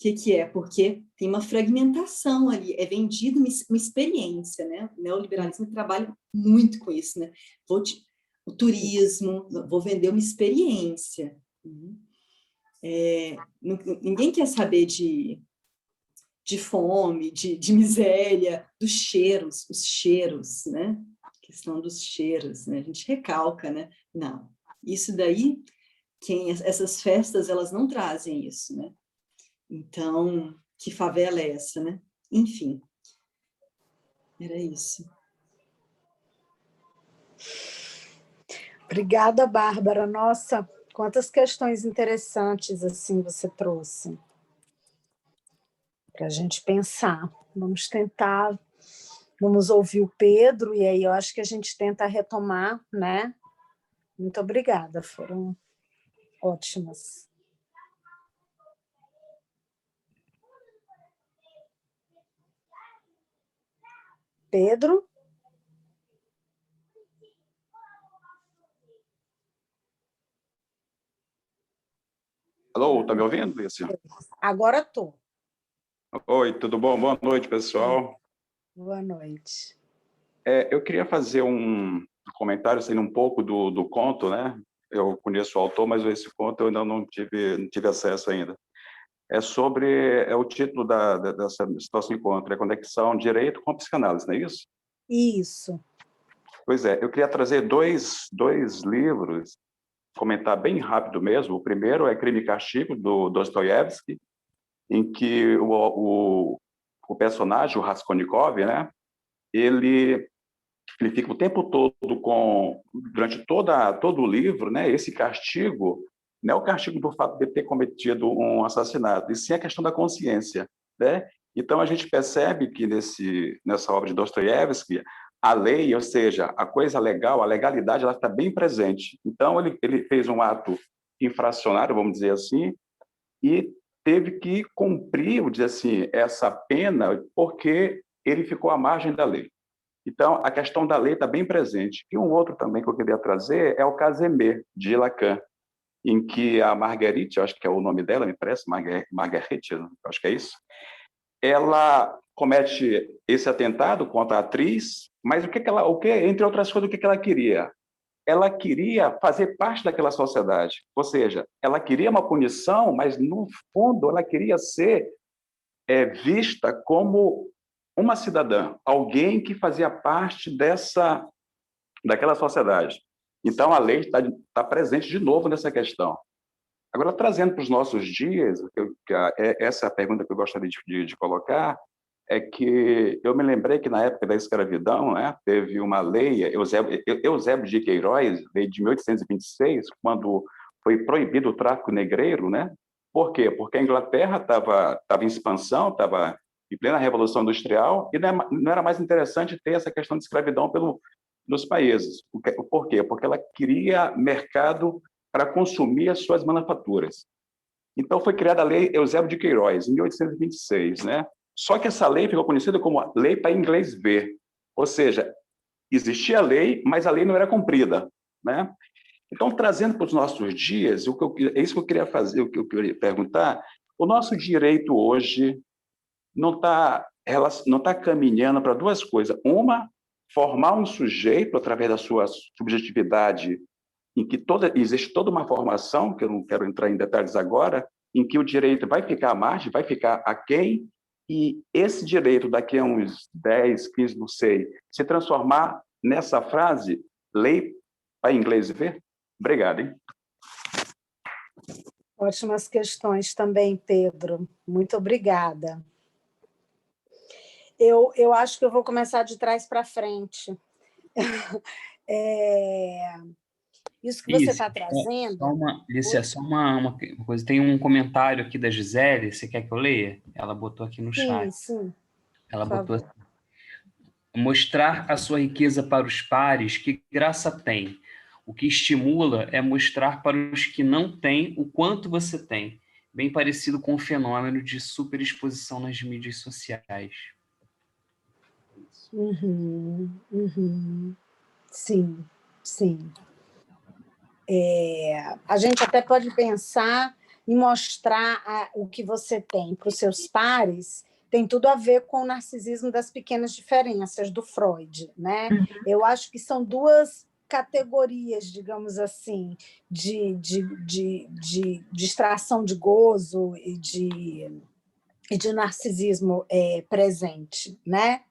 O que é? Porque tem uma fragmentação ali, é vendido uma experiência, né? O neoliberalismo trabalha muito com isso, né? O turismo, vou vender uma experiência. Ninguém quer saber de fome, de miséria, dos cheiros, os cheiros, né? A questão dos cheiros, né? A gente recalca, né? Não, isso daí, essas festas, elas não trazem isso, né? Então, que favela é essa, né? Enfim, era isso. Obrigada, Bárbara. Nossa, quantas questões interessantes assim você trouxe para a gente pensar. Vamos ouvir o Pedro, e aí eu acho que a gente tenta retomar, né? Muito obrigada, foram ótimas. Pedro? Alô, tá me ouvindo, Lícia? Agora estou. Oi, tudo bom? Boa noite, pessoal. Boa noite. Eu queria fazer um comentário, saindo um pouco do conto, né? Eu conheço o autor, mas esse conto eu ainda não tive acesso ainda. É o título dessa situação encontro, é Conexão Direito com Psicanálise, não é isso? Isso. Pois é, eu queria trazer dois livros, comentar bem rápido mesmo. O primeiro é Crime e Castigo, do Dostoiévski, em que o personagem, o Raskolnikov, né, ele fica o tempo todo durante todo o livro, né, esse castigo, não é o castigo do fato de ter cometido um assassinato, e sim a questão da consciência, né? Então a gente percebe que nessa obra de Dostoiévski, a lei, ou seja, a coisa legal, a legalidade, ela está bem presente. Então ele fez um ato infracionário, vamos dizer assim, e teve que cumprir, vamos dizer assim, essa pena porque ele ficou à margem da lei. Então, a questão da lei está bem presente. E um outro também que eu queria trazer é o Casimir, de Lacan, em que a Marguerite, eu acho que é o nome dela, me parece, Marguerite, acho que é isso, ela comete esse atentado contra a atriz, mas entre outras coisas, o que ela queria? Ela queria fazer parte daquela sociedade, ou seja, ela queria uma punição, mas, no fundo, ela queria ser vista como uma cidadã, alguém que fazia parte daquela sociedade. Então, a lei está presente de novo nessa questão. Agora, trazendo para os nossos dias, essa é a pergunta que eu gostaria de colocar, é que eu me lembrei que, na época da escravidão, né, teve uma lei, Eusébio de Queiroz, lei de 1826, quando foi proibido o tráfico negreiro, né? Por quê? Porque a Inglaterra estava em expansão, estava em plena Revolução Industrial, e não era mais interessante ter essa questão de escravidão nos países. Por quê? Porque ela queria mercado para consumir as suas manufaturas. Então, foi criada a Lei Eusébio de Queiroz, em 1826, né? Só que essa lei ficou conhecida como Lei para Inglês Ver, ou seja, existia a lei, mas a lei não era cumprida, né? Então, trazendo para os nossos dias, é isso que eu queria fazer, o que eu queria perguntar, o nosso direito hoje não está caminhando para duas coisas. Uma, formar um sujeito através da sua subjetividade, em que existe toda uma formação, que eu não quero entrar em detalhes agora, em que o direito vai ficar à margem, vai ficar aquém, e esse direito, daqui a uns 10, 15, não sei, se transformar nessa frase, lei para inglês ver? Obrigado, hein? Ótimas questões também, Pedro. Muito obrigada. Eu acho que eu vou começar de trás para frente. Isso que você está trazendo... Só uma coisa. Tem um comentário aqui da Gisele, você quer que eu leia? Ela botou aqui no chat. Sim. Ela botou assim: mostrar a sua riqueza para os pares, que graça tem? O que estimula é mostrar para os que não têm o quanto você tem. Bem parecido com o fenômeno de superexposição nas mídias sociais. Sim. A gente até pode pensar em mostrar o que você tem para os seus pares, tem tudo a ver com o narcisismo das pequenas diferenças do Freud, né? Eu acho que são duas categorias, digamos assim, de distração de gozo e de narcisismo presente, né?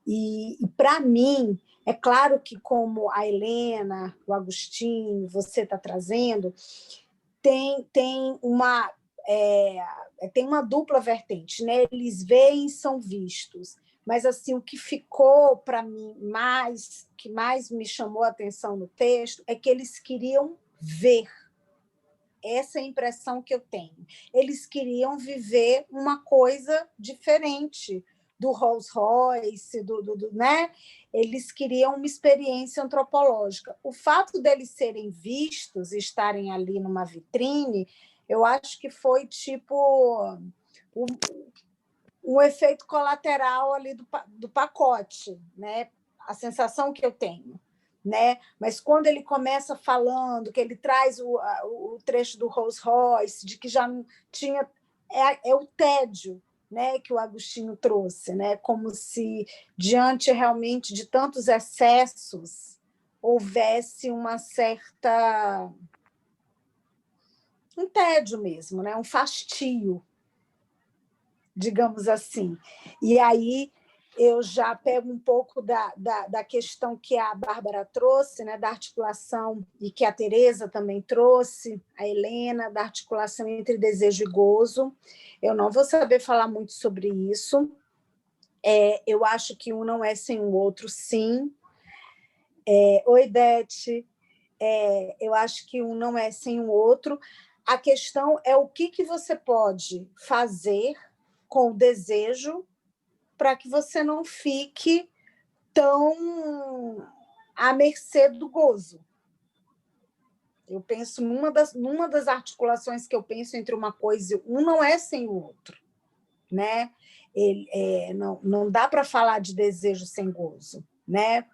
E para mim, é claro que, como a Helena, o Agostinho, você está trazendo, tem uma dupla vertente, né? Eles veem e são vistos. Mas assim, o que ficou para mim que mais me chamou a atenção no texto é que eles queriam ver. Essa é a impressão que eu tenho. Eles queriam viver uma coisa diferente do Rolls Royce, né? Eles queriam uma experiência antropológica. O fato deles serem vistos, estarem ali numa vitrine, eu acho que foi tipo um efeito colateral ali do pacote, né? A sensação que eu tenho. Né? Mas quando ele começa falando, que ele traz o trecho do Rolls Royce, de que já não tinha... É o tédio, né, que o Agostinho trouxe, né? Como se, diante realmente de tantos excessos, houvesse uma certa... um tédio mesmo, né? Um fastio, digamos assim. E aí eu já pego um pouco da questão que a Bárbara trouxe, né, da articulação, e que a Teresa também trouxe, a Helena, da articulação entre desejo e gozo. Eu não vou saber falar muito sobre isso. Eu acho que um não é sem o outro, sim. Oi, Dete. Eu acho que um não é sem o outro. A questão é o que você pode fazer com o desejo para que você não fique tão à mercê do gozo. Eu penso, numa das articulações que eu penso entre uma coisa e um não é sem o outro, né? Não dá para falar de desejo sem gozo, né?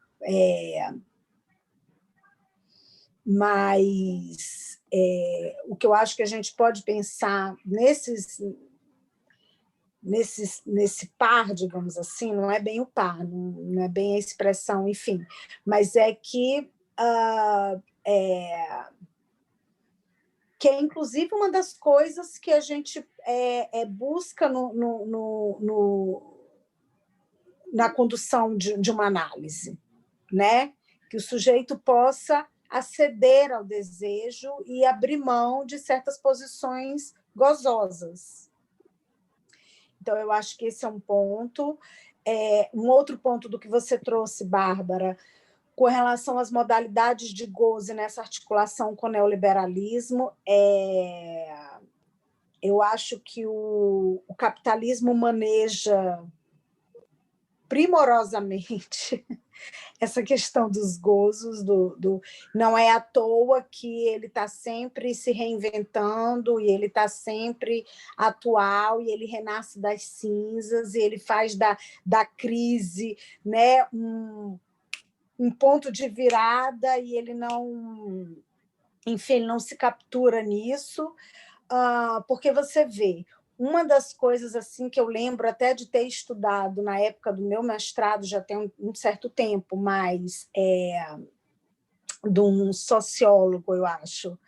Mas o que eu acho que a gente pode pensar nesse par, digamos assim, não é bem o par, não é bem a expressão, enfim, mas é que que é, inclusive, uma das coisas que a gente busca na condução de uma análise, né? Que o sujeito possa a ceder ao desejo e abrir mão de certas posições gozosas. Então, eu acho que esse é um ponto. Um outro ponto do que você trouxe, Bárbara, com relação às modalidades de gozo nessa articulação com o neoliberalismo, eu acho que o capitalismo maneja primorosamente essa questão dos gozos, não é à toa que ele está sempre se reinventando e ele está sempre atual e ele renasce das cinzas e ele faz da crise, né, um ponto de virada e ele não, enfim, ele não se captura nisso, porque você vê, uma das coisas assim que eu lembro até de ter estudado na época do meu mestrado, já tem um certo tempo, mas de um sociólogo, eu acho,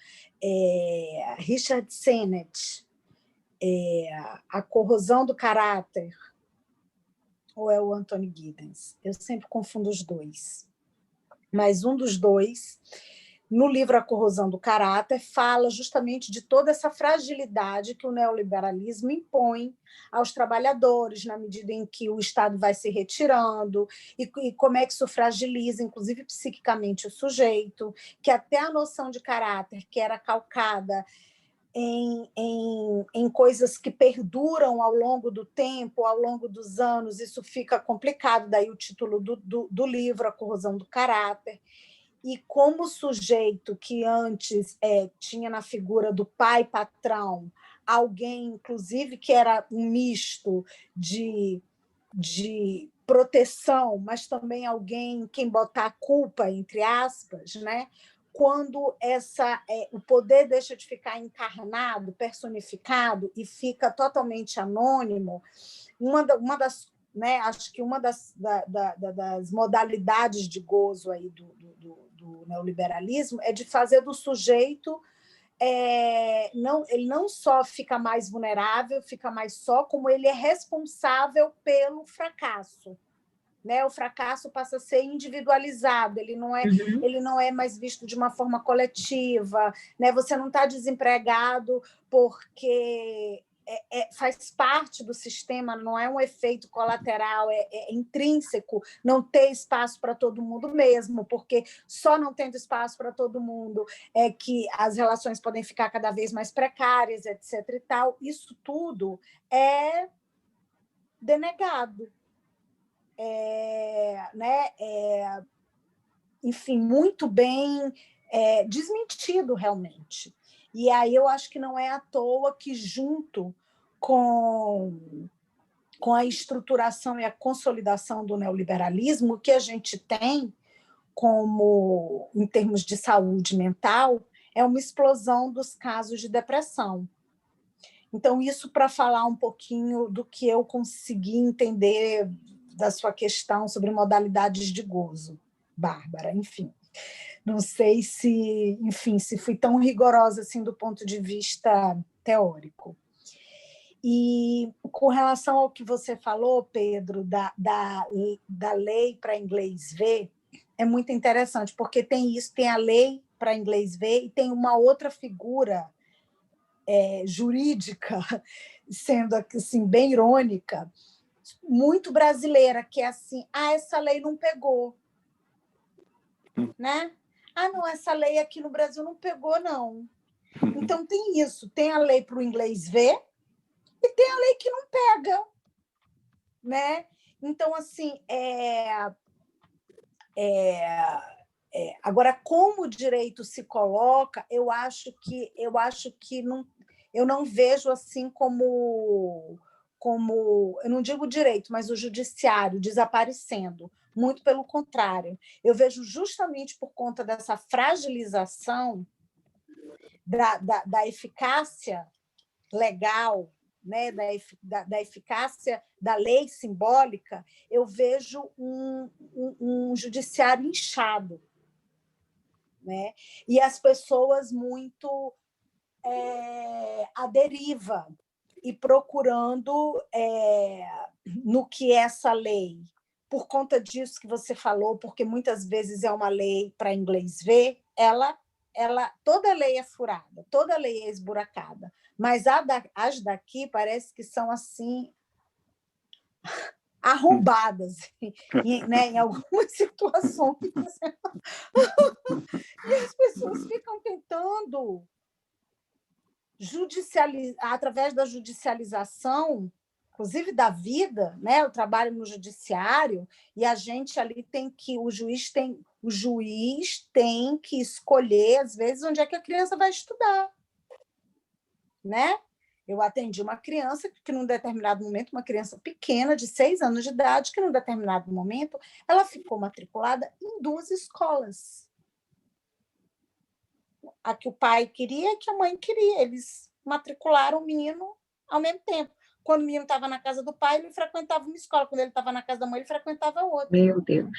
Richard Sennett, A Corrosão do Caráter, ou é o Anthony Giddens? Eu sempre confundo os dois. Mas um dos dois, no livro A Corrosão do Caráter, fala justamente de toda essa fragilidade que o neoliberalismo impõe aos trabalhadores, na medida em que o Estado vai se retirando, e como é que isso fragiliza, inclusive psiquicamente, o sujeito, que até a noção de caráter, que era calcada em coisas que perduram ao longo do tempo, ao longo dos anos, isso fica complicado, daí o título do livro, A Corrosão do Caráter. E como o sujeito que antes tinha na figura do pai patrão alguém, inclusive, que era um misto de proteção, mas também alguém em quem botar a culpa, entre aspas, né? Quando o poder deixa de ficar encarnado, personificado e fica totalmente anônimo, uma das, né, acho que uma das modalidades de gozo aí do neoliberalismo é de fazer do sujeito ele não só fica mais vulnerável, fica mais só, como ele é responsável pelo fracasso. Né? O fracasso passa a ser individualizado, ele não é mais visto de uma forma coletiva, né? Você não está desempregado porque faz parte do sistema, não é um efeito colateral, é intrínseco não ter espaço para todo mundo mesmo, porque só não tendo espaço para todo mundo é que as relações podem ficar cada vez mais precárias, etc. e tal. Isso tudo é denegado. Enfim, muito bem desmentido realmente. E aí eu acho que não é à toa que, junto com a estruturação e a consolidação do neoliberalismo, o que a gente tem como, em termos de saúde mental, é uma explosão dos casos de depressão. Então, isso para falar um pouquinho do que eu consegui entender da sua questão sobre modalidades de gozo, Bárbara, enfim. Não sei se fui tão rigorosa assim do ponto de vista teórico. E com relação ao que você falou, Pedro, da lei para inglês ver, é muito interessante, porque tem isso, tem a lei para inglês ver e tem uma outra figura jurídica, sendo assim, bem irônica, muito brasileira, que é assim, essa lei não pegou. Né? Não, essa lei aqui no Brasil não pegou, não. Então, tem isso, tem a lei para o inglês ver e tem a lei que não pega. Né? Então, assim, agora, como o direito se coloca, eu acho que não, eu não vejo assim como eu não digo direito, mas o judiciário desaparecendo. Muito pelo contrário. Eu vejo justamente por conta dessa fragilização da eficácia legal, né, da eficácia da lei simbólica, eu vejo um judiciário inchado. Né? E as pessoas muito à deriva e procurando no que é essa lei. Por conta disso que você falou, porque muitas vezes é uma lei para inglês ver, toda lei é furada, toda lei é esburacada, mas as daqui parece que são assim arrombadas, né, em algumas situações. E as pessoas ficam tentando judicializar, através da judicialização, inclusive da vida, né? Eu trabalho no judiciário e a gente ali o juiz tem que escolher, às vezes, onde é que a criança vai estudar, né? Eu atendi uma criança que, num determinado momento, uma criança pequena, de 6 anos de idade, que, num determinado momento, ela ficou matriculada em 2 escolas. A que o pai queria e a que a mãe queria. Eles matricularam o menino ao mesmo tempo. Quando o menino estava na casa do pai, ele frequentava uma escola. Quando ele estava na casa da mãe, ele frequentava outra. Meu Deus.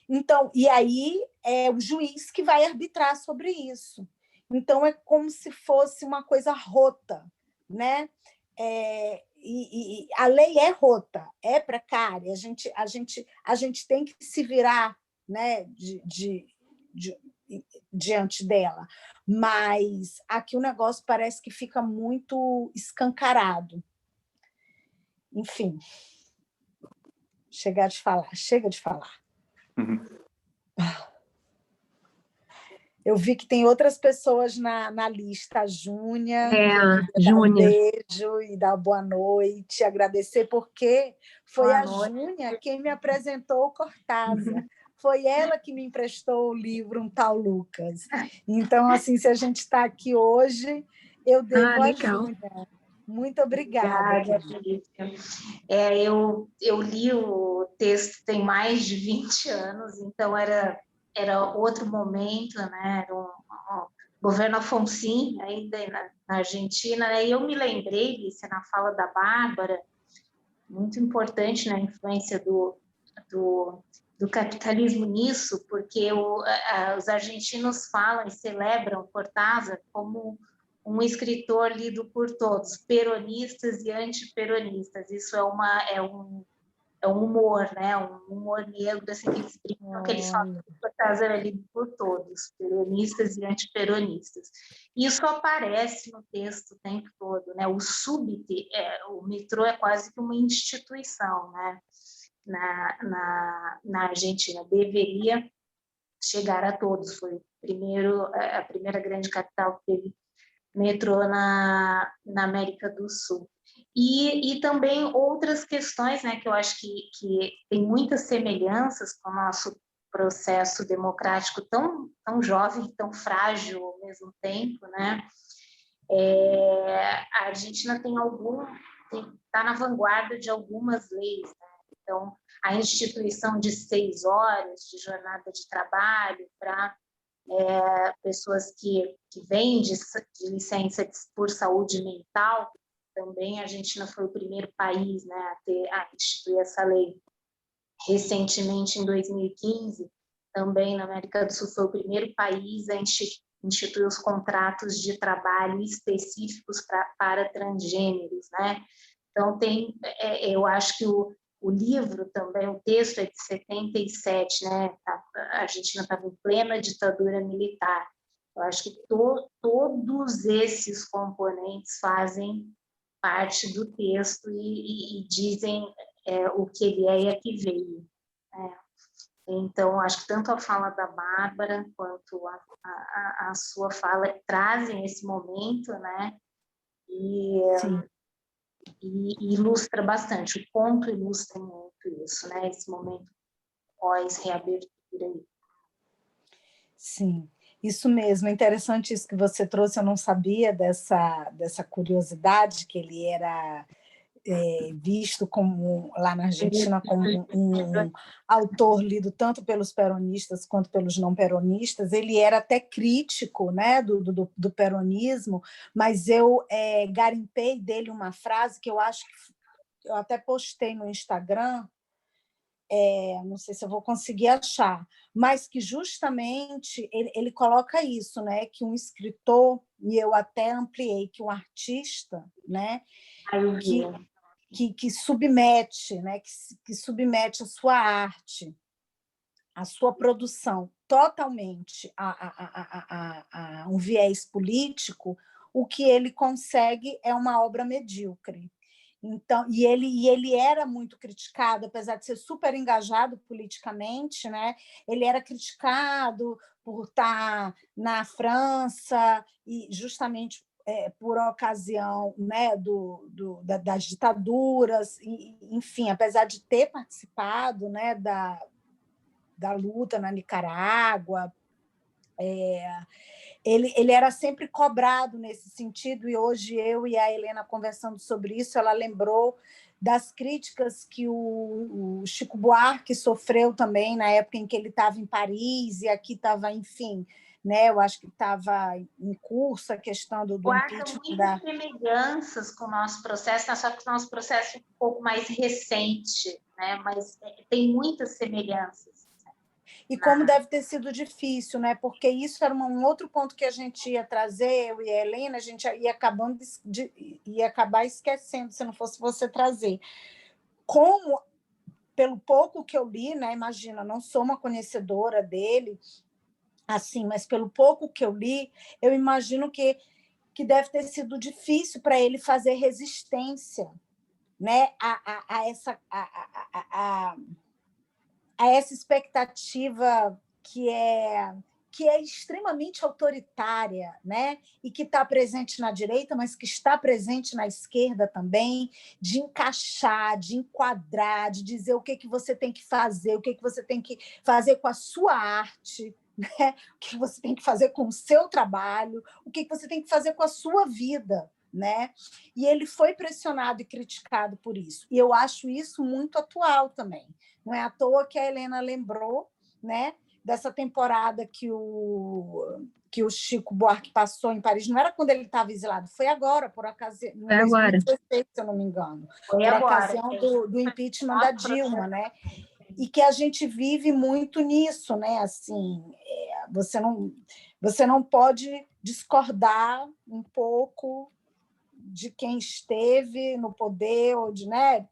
Então, e aí é o juiz que vai arbitrar sobre isso. Então, é como se fosse uma coisa rota, né? E a lei é rota, é precária. A gente tem que se virar, né, diante dela. Mas aqui o negócio parece que fica muito escancarado. Enfim, chega de falar. Uhum. Eu vi que tem outras pessoas na lista, a Júnia, Júnia. dar um beijo e dar boa noite, agradecer, porque foi a Júnia quem me apresentou o Cortázar. Foi ela que me emprestou o livro Um Tal Lucas. Então, assim, se a gente está aqui hoje, eu devo a Júnia. Muito obrigada. Eu li o texto tem mais de 20 anos, então era outro momento, né? Era um governo Alfonsín, ainda na Argentina, né? E eu me lembrei, Lícia, na fala da Bárbara, muito importante na influência do capitalismo nisso, porque os argentinos falam e celebram Cortázar como um escritor lido por todos, peronistas e antiperonistas. Isso é um humor, né? Um humor negro, assim, que eles brincam, que eles falam que Cortázar é lido por todos, peronistas e antiperonistas. Isso aparece no texto o tempo todo, né? O metrô é quase que uma instituição, né? Na Argentina, deveria chegar a todos. Foi a primeira grande capital que teve metrô na América do Sul. E também outras questões, né, que eu acho que tem muitas semelhanças com o nosso processo democrático tão jovem, tão frágil ao mesmo tempo, né? A Argentina está na vanguarda de algumas leis, né? Então, a instituição de 6 horas de jornada de trabalho para pessoas que vêm de licença por saúde mental, também a Argentina foi o primeiro país, né, a instituir essa lei. Recentemente, em 2015, também na América do Sul foi o primeiro país a instituir os contratos de trabalho específicos para transgêneros, né? Então, eu acho que o livro também, o texto é de 77, né? A Argentina estava em plena ditadura militar. Eu acho que todos esses componentes fazem parte do texto e dizem o que ele é e a que veio. Então, acho que tanto a fala da Bárbara quanto a sua fala trazem esse momento, né? Sim. E ilustra bastante, o conto ilustra muito isso, né? Esse momento pós-reabertura. Sim, isso mesmo, é interessante isso que você trouxe, eu não sabia dessa curiosidade, que ele era visto como, lá na Argentina, como um autor lido tanto pelos peronistas quanto pelos não peronistas. Ele era até crítico, né, do peronismo, mas eu garimpei dele uma frase que eu acho que eu até postei no Instagram, não sei se eu vou conseguir achar, mas que justamente ele coloca isso, né, que um escritor, e eu até ampliei, que um artista, né, que submete, né, que submete a sua arte a sua produção totalmente a um viés político, o que ele consegue é uma obra medíocre. Então, e ele era muito criticado, apesar de ser super engajado politicamente, né? Ele era criticado por estar na França e justamente por ocasião, né, das ditaduras, enfim, apesar de ter participado, né, da luta na Nicarágua, ele era sempre cobrado nesse sentido, e hoje eu e a Helena conversando sobre isso, ela lembrou das críticas que o Chico Buarque sofreu também na época em que ele estava em Paris, e aqui estava, enfim, né, eu acho que estava em curso a questão do Guarda impeachment. muitas semelhanças com o nosso processo, só que o nosso processo é um pouco mais recente, né? Mas tem muitas semelhanças. E como deve ter sido difícil, né? Porque isso era um outro ponto que a gente ia trazer, eu e a Helena, a gente ia acabar esquecendo, se não fosse você trazer. Como, pelo pouco que eu li, né? Imagina, não sou uma conhecedora dele, assim, mas pelo pouco que eu li, eu imagino que deve ter sido difícil para ele fazer resistência, né? a essa expectativa que é extremamente autoritária, né? E que está presente na direita, mas que está presente na esquerda também, de encaixar, de enquadrar, de dizer o que você tem que fazer, o que você tem que fazer com a sua arte, né? O que você tem que fazer com o seu trabalho, o que você tem que fazer com a sua vida, né? E ele foi pressionado e criticado por isso. E eu acho isso muito atual também. Não é à toa que a Helena lembrou, né, dessa temporada que o Chico Buarque passou em Paris. Não era quando ele estava exilado, foi agora, por ocasião, em 2016, se eu não me engano, foi por agora, ocasião do impeachment da Dilma, né? E que a gente vive muito nisso, né? Assim, você não pode discordar um pouco de quem esteve no poder, ou de, né?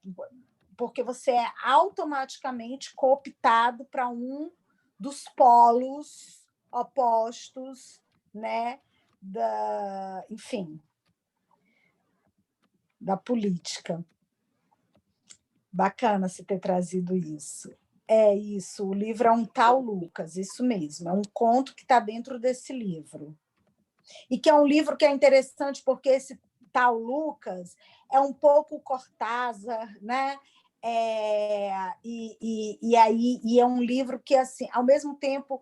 Porque você é automaticamente cooptado para um dos polos opostos, né, enfim, da política. Bacana você ter trazido isso. É isso, o livro é um tal Lucas, isso mesmo, é um conto que está dentro desse livro. E que é um livro que é interessante porque esse tal Lucas é um pouco Cortázar, né? E é um livro que, assim, ao mesmo tempo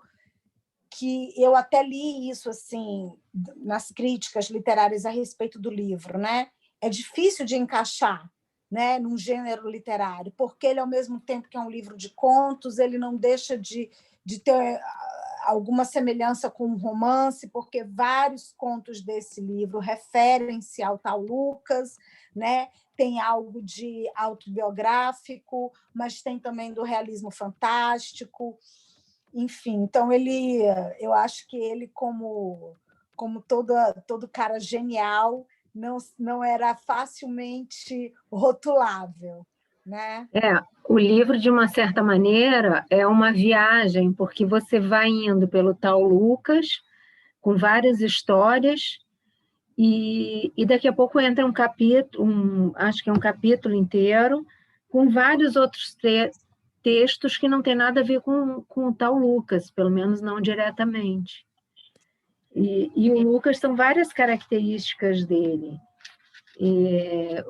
que eu até li isso assim nas críticas literárias a respeito do livro, né? É difícil de encaixar, né, num gênero literário, porque ele, ao mesmo tempo que é um livro de contos, ele não deixa de ter alguma semelhança com um romance, porque vários contos desse livro referem-se ao tal Lucas, né? Tem algo de autobiográfico, mas tem também do realismo fantástico. Enfim, então eu acho que ele, como todo cara genial, não era facilmente rotulável, né? O livro, de uma certa maneira, é uma viagem, porque você vai indo pelo tal Lucas, com várias histórias, e daqui a pouco entra um capítulo, acho que é um capítulo inteiro, com vários outros textos que não tem nada a ver com o tal Lucas, pelo menos não diretamente. E o Lucas são várias características dele.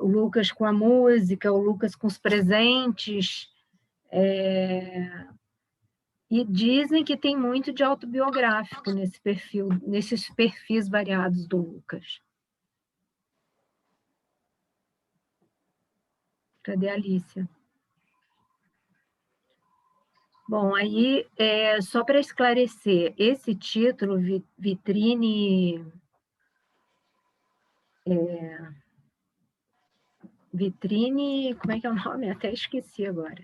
O Lucas com a música, o Lucas com os presentes, e dizem que tem muito de autobiográfico nesse perfil, nesses perfis variados do Lucas. Cadê a Alicia? Bom, aí, só para esclarecer, esse título, Vitrine... Vitrine... Como é que é o nome? Até esqueci agora.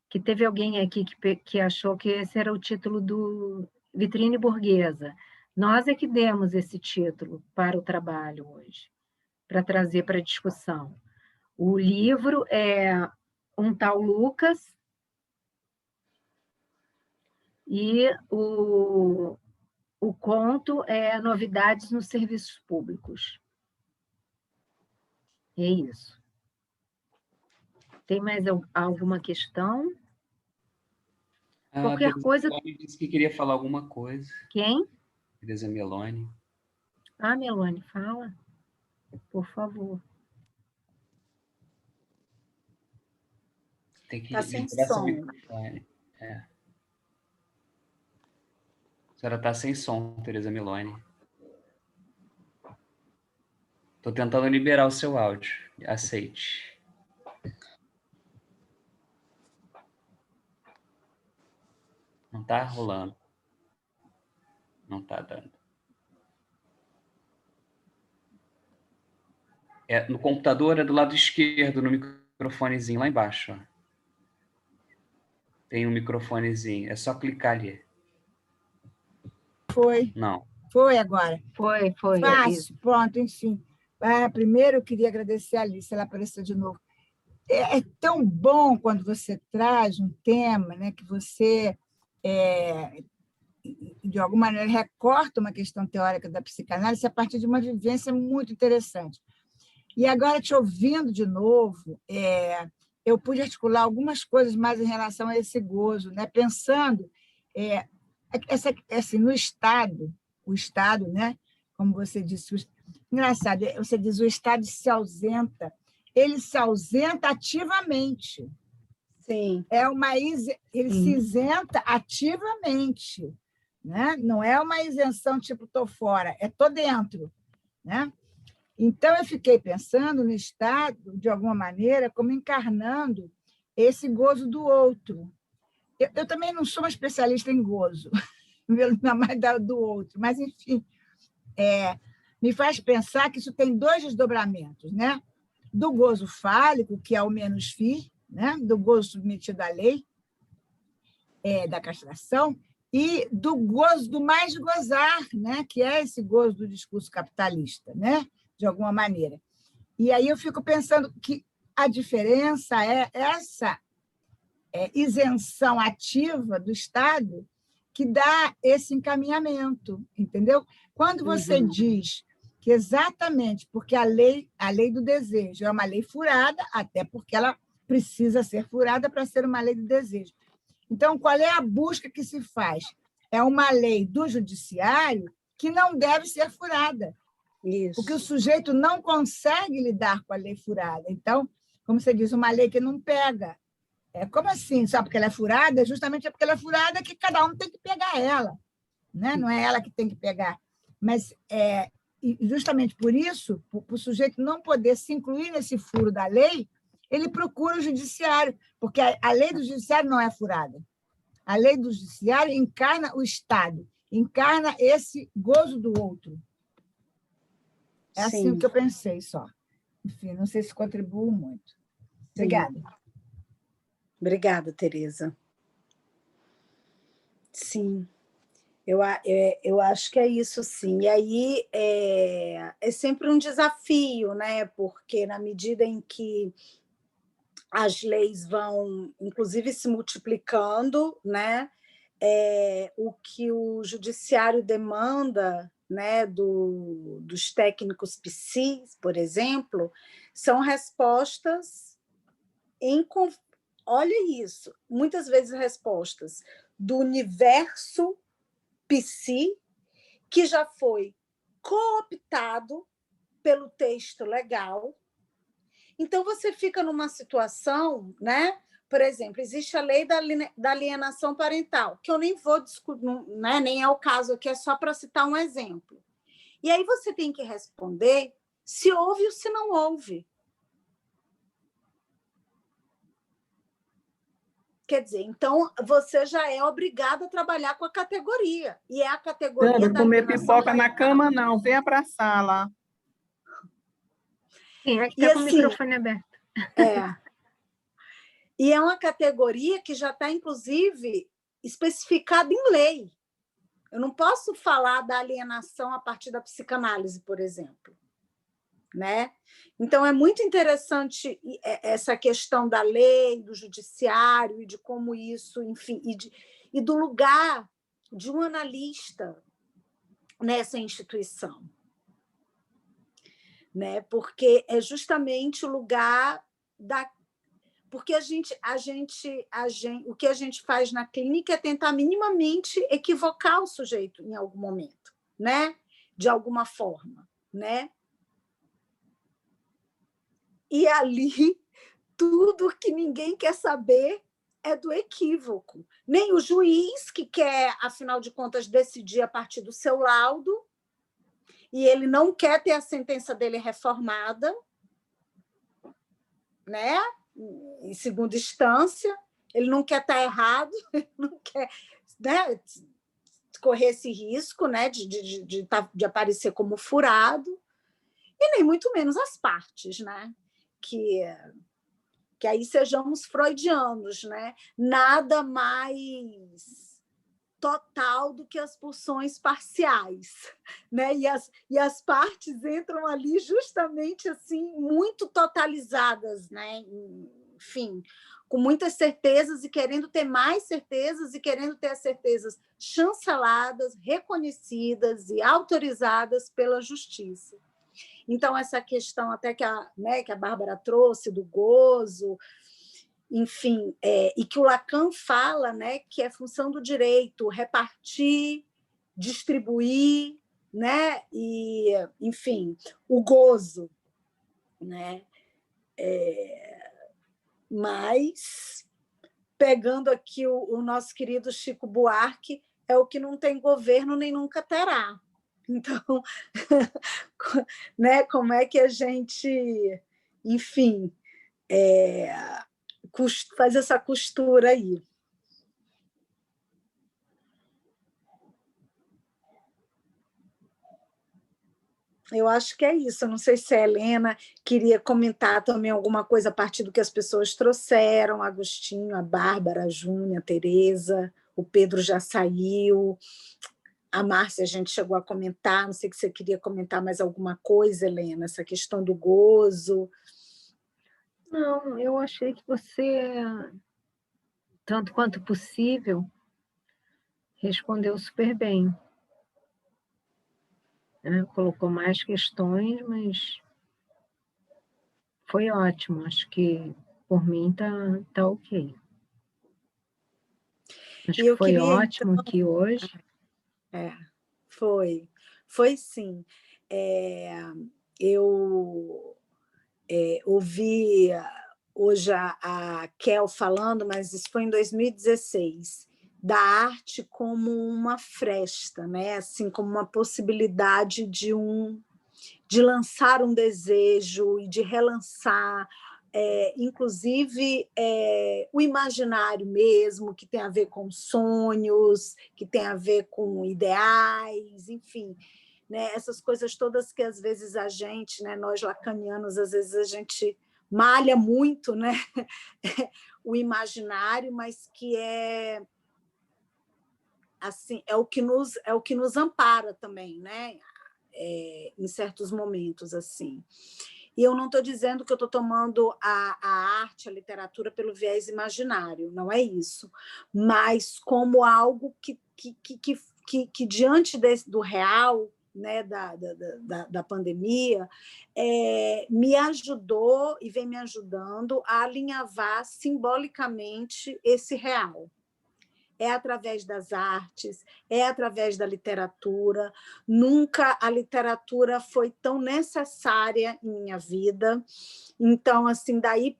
Que teve alguém aqui que achou que esse era o título do Vitrine Burguesa. Nós é que demos esse título para o trabalho hoje, para trazer para a discussão. O livro é um tal Lucas, E o conto é Novidades nos Serviços Públicos. É isso. Tem mais alguma questão? Qualquer Teresa coisa... Meloni disse que queria falar alguma coisa. Quem? Teresa Meloni. Meloni, fala. Por favor. Tem que Está sem liberar seu som. microfone. A senhora está sem som, Teresa Meloni. Estou tentando liberar o seu áudio. Aceite. Não está rolando. Não está dando. No computador é do lado esquerdo, no microfonezinho, lá embaixo. Ó. Tem um microfonezinho. É só clicar ali. Foi. Não. Foi agora. Foi. Fácil, pronto, enfim. Primeiro, eu queria agradecer a Alice, ela apareceu de novo. É tão bom quando você traz um tema, né, que você, de alguma maneira, recorta uma questão teórica da psicanálise a partir de uma vivência muito interessante. E agora, te ouvindo de novo, eu pude articular algumas coisas mais em relação a esse gozo, né, pensando assim, no Estado, o Estado, né, como você disse, engraçado, você diz o Estado se ausenta, ele se ausenta ativamente. Sim. Ele se isenta ativamente, né? Não é uma isenção tipo estou fora, estou dentro, né? Então, eu fiquei pensando no Estado, de alguma maneira, como encarnando esse gozo do outro. Eu também não sou uma especialista em gozo, ainda mais do outro, mas, enfim, me faz pensar que isso tem dois desdobramentos, né? Do gozo fálico, que é o menos fi, né? Do gozo submetido à lei, da castração, e do gozo do mais gozar, né? Que é esse gozo do discurso capitalista, né? De alguma maneira. E aí eu fico pensando que a diferença é essa isenção ativa do Estado que dá esse encaminhamento, entendeu? Quando você diz que exatamente porque a lei do desejo é uma lei furada, até porque ela precisa ser furada para ser uma lei do desejo. Então, qual é a busca que se faz? É uma lei do judiciário que não deve ser furada, Isso. porque o sujeito não consegue lidar com a lei furada. Então, como você diz, uma lei que não pega. Como assim? Só porque ela é furada? Justamente porque ela é furada que cada um tem que pegar ela, né? Não é ela que tem que pegar. Mas, justamente por isso, para o sujeito não poder se incluir nesse furo da lei, ele procura o judiciário, porque a lei do judiciário não é furada. A lei do judiciário encarna o Estado, encarna esse gozo do outro. É assim o que eu pensei só. Enfim, não sei se contribuo muito. Obrigada. Obrigada, Teresa. Sim, eu acho que é isso, sim. E aí é sempre um desafio, né? Porque na medida em que as leis vão, inclusive, se multiplicando, né? O que o judiciário demanda, né, dos técnicos psis, por exemplo, são respostas olha isso, muitas vezes respostas do universo psi que já foi cooptado pelo texto legal. Então, você fica numa situação, né? Por exemplo, existe a lei da alienação parental, que eu nem vou discutir, né? Nem é o caso aqui, é só para citar um exemplo. E aí você tem que responder se houve ou se não houve. Quer dizer, então você já é obrigado a trabalhar com a categoria. E é a categoria Sandra, da comer alienação pipoca na parental. cama, não. Venha para a sala. Quem é que está com o microfone aberto? E é uma categoria que já está, inclusive, especificada em lei. Eu não posso falar da alienação a partir da psicanálise, por exemplo. Né? Então, é muito interessante essa questão da lei, do judiciário, e de como isso, enfim, e do lugar de um analista nessa instituição, né? Porque é justamente o lugar da... Porque o que a gente faz na clínica é tentar minimamente equivocar o sujeito em algum momento, né? De alguma forma, né? E ali, tudo que ninguém quer saber é do equívoco. Nem o juiz, que quer, afinal de contas, decidir a partir do seu laudo, e ele não quer ter a sentença dele reformada, né? Em segunda instância, ele não quer estar errado, ele não quer, né, correr esse risco, né, de aparecer como furado, e nem muito menos as partes, né? Que aí sejamos freudianos, né? Nada mais total do que as pulsões parciais, né? E as partes entram ali justamente assim muito totalizadas, né? Enfim, com muitas certezas e querendo ter mais certezas e querendo ter as certezas chanceladas, reconhecidas e autorizadas pela justiça. Então, essa questão até que a Bárbara trouxe do gozo, enfim, e que o Lacan fala, né, que é função do direito repartir, distribuir, né, e, enfim, o gozo, né? Mas, pegando aqui o nosso querido Chico Buarque, é o que não tem governo nem nunca terá. Então, né, como é que a gente, enfim, faz essa costura aí? Eu acho que é isso. Eu não sei se a Helena queria comentar também alguma coisa a partir do que as pessoas trouxeram, Agostinho, a Bárbara, a Júnia, a Tereza, o Pedro já saiu, a Márcia a gente chegou a comentar, não sei se você queria comentar mais alguma coisa, Helena, essa questão do gozo. Não, eu achei que você, tanto quanto possível, respondeu super bem. Colocou mais questões, mas foi ótimo. Acho que, por mim, tá ok. Acho que foi ótimo então... aqui hoje. Foi sim. Eu ouvi hoje a Kel falando, mas isso foi em 2016, da arte como uma fresta, né? Assim, como uma possibilidade de lançar um desejo e de relançar, inclusive o imaginário mesmo, que tem a ver com sonhos, que tem a ver com ideais, enfim, né? Essas coisas todas que às vezes a gente, né, nós lacanianos, às vezes a gente malha muito, né? O imaginário, mas que assim, é o que nos ampara também, né? Em certos momentos, assim. E eu não estou dizendo que eu estou tomando a arte, a literatura pelo viés imaginário, não é isso, mas como algo que diante do real, né, da pandemia, me ajudou e vem me ajudando a alinhavar simbolicamente esse real. É através das artes, é através da literatura. Nunca a literatura foi tão necessária em minha vida. Então, assim, daí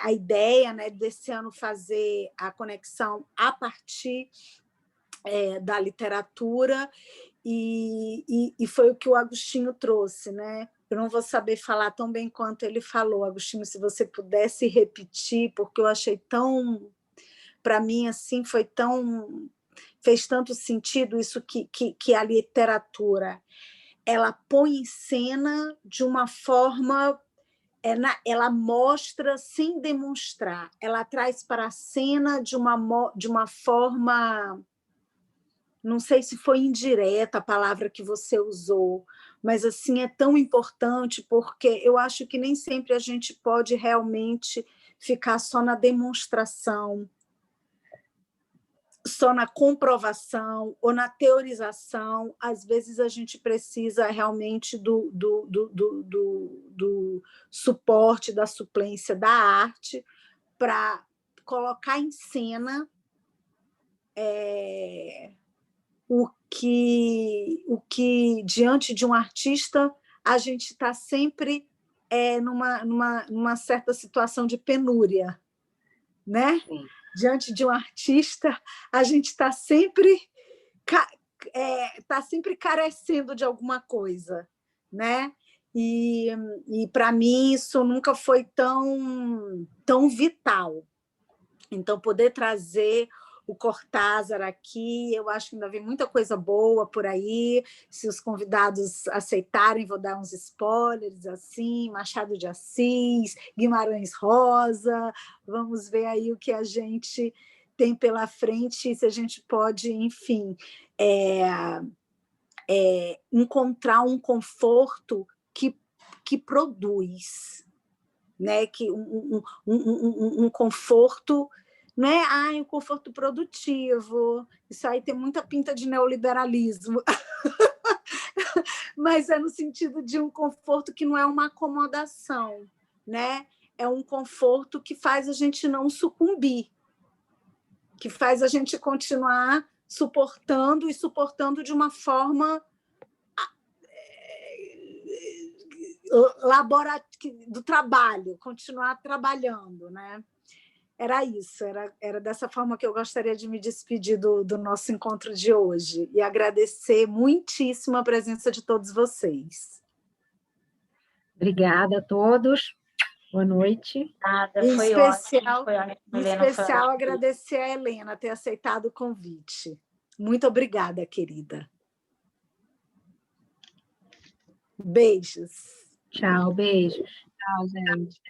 a ideia, né, desse ano fazer a conexão a partir da literatura, e foi o que o Agostinho trouxe, né? Eu não vou saber falar tão bem quanto ele falou, Agostinho, se você pudesse repetir, porque eu achei tão... Para mim, assim, fez tanto sentido isso que a literatura ela põe em cena de uma forma, ela mostra sem demonstrar, ela traz para a cena de uma forma, não sei se foi indireta a palavra que você usou, mas assim é tão importante, porque eu acho que nem sempre a gente pode realmente ficar só na demonstração. só na comprovação ou na teorização. Às vezes a gente precisa realmente do suporte, da suplência da arte para colocar em cena o que diante de um artista a gente está sempre numa certa situação de penúria, né? Sim. Diante de um artista, a gente está sempre carecendo de alguma coisa, né? E para mim isso nunca foi tão vital. Então, poder trazer o Cortázar aqui, eu acho que ainda vem muita coisa boa por aí. Se os convidados aceitarem, vou dar uns spoilers, assim, Machado de Assis, Guimarães Rosa, vamos ver aí o que a gente tem pela frente, se a gente pode, enfim, encontrar um conforto que produz, né? Um conforto, né? Um conforto produtivo. Isso aí tem muita pinta de neoliberalismo. Mas é no sentido de um conforto que não é uma acomodação, né? É um conforto que faz a gente não sucumbir, que faz a gente continuar suportando e suportando de uma forma do trabalho, continuar trabalhando, né? Era isso, era dessa forma que eu gostaria de me despedir do nosso encontro de hoje e agradecer muitíssimo a presença de todos vocês. Obrigada a todos. Boa noite. Nada, Em foi especial, ótimo. Foi ótimo, em Helena, especial foi ótimo. agradecer a Helena ter aceitado o convite. Muito obrigada, querida. Beijos. Tchau, beijos. Tchau, gente.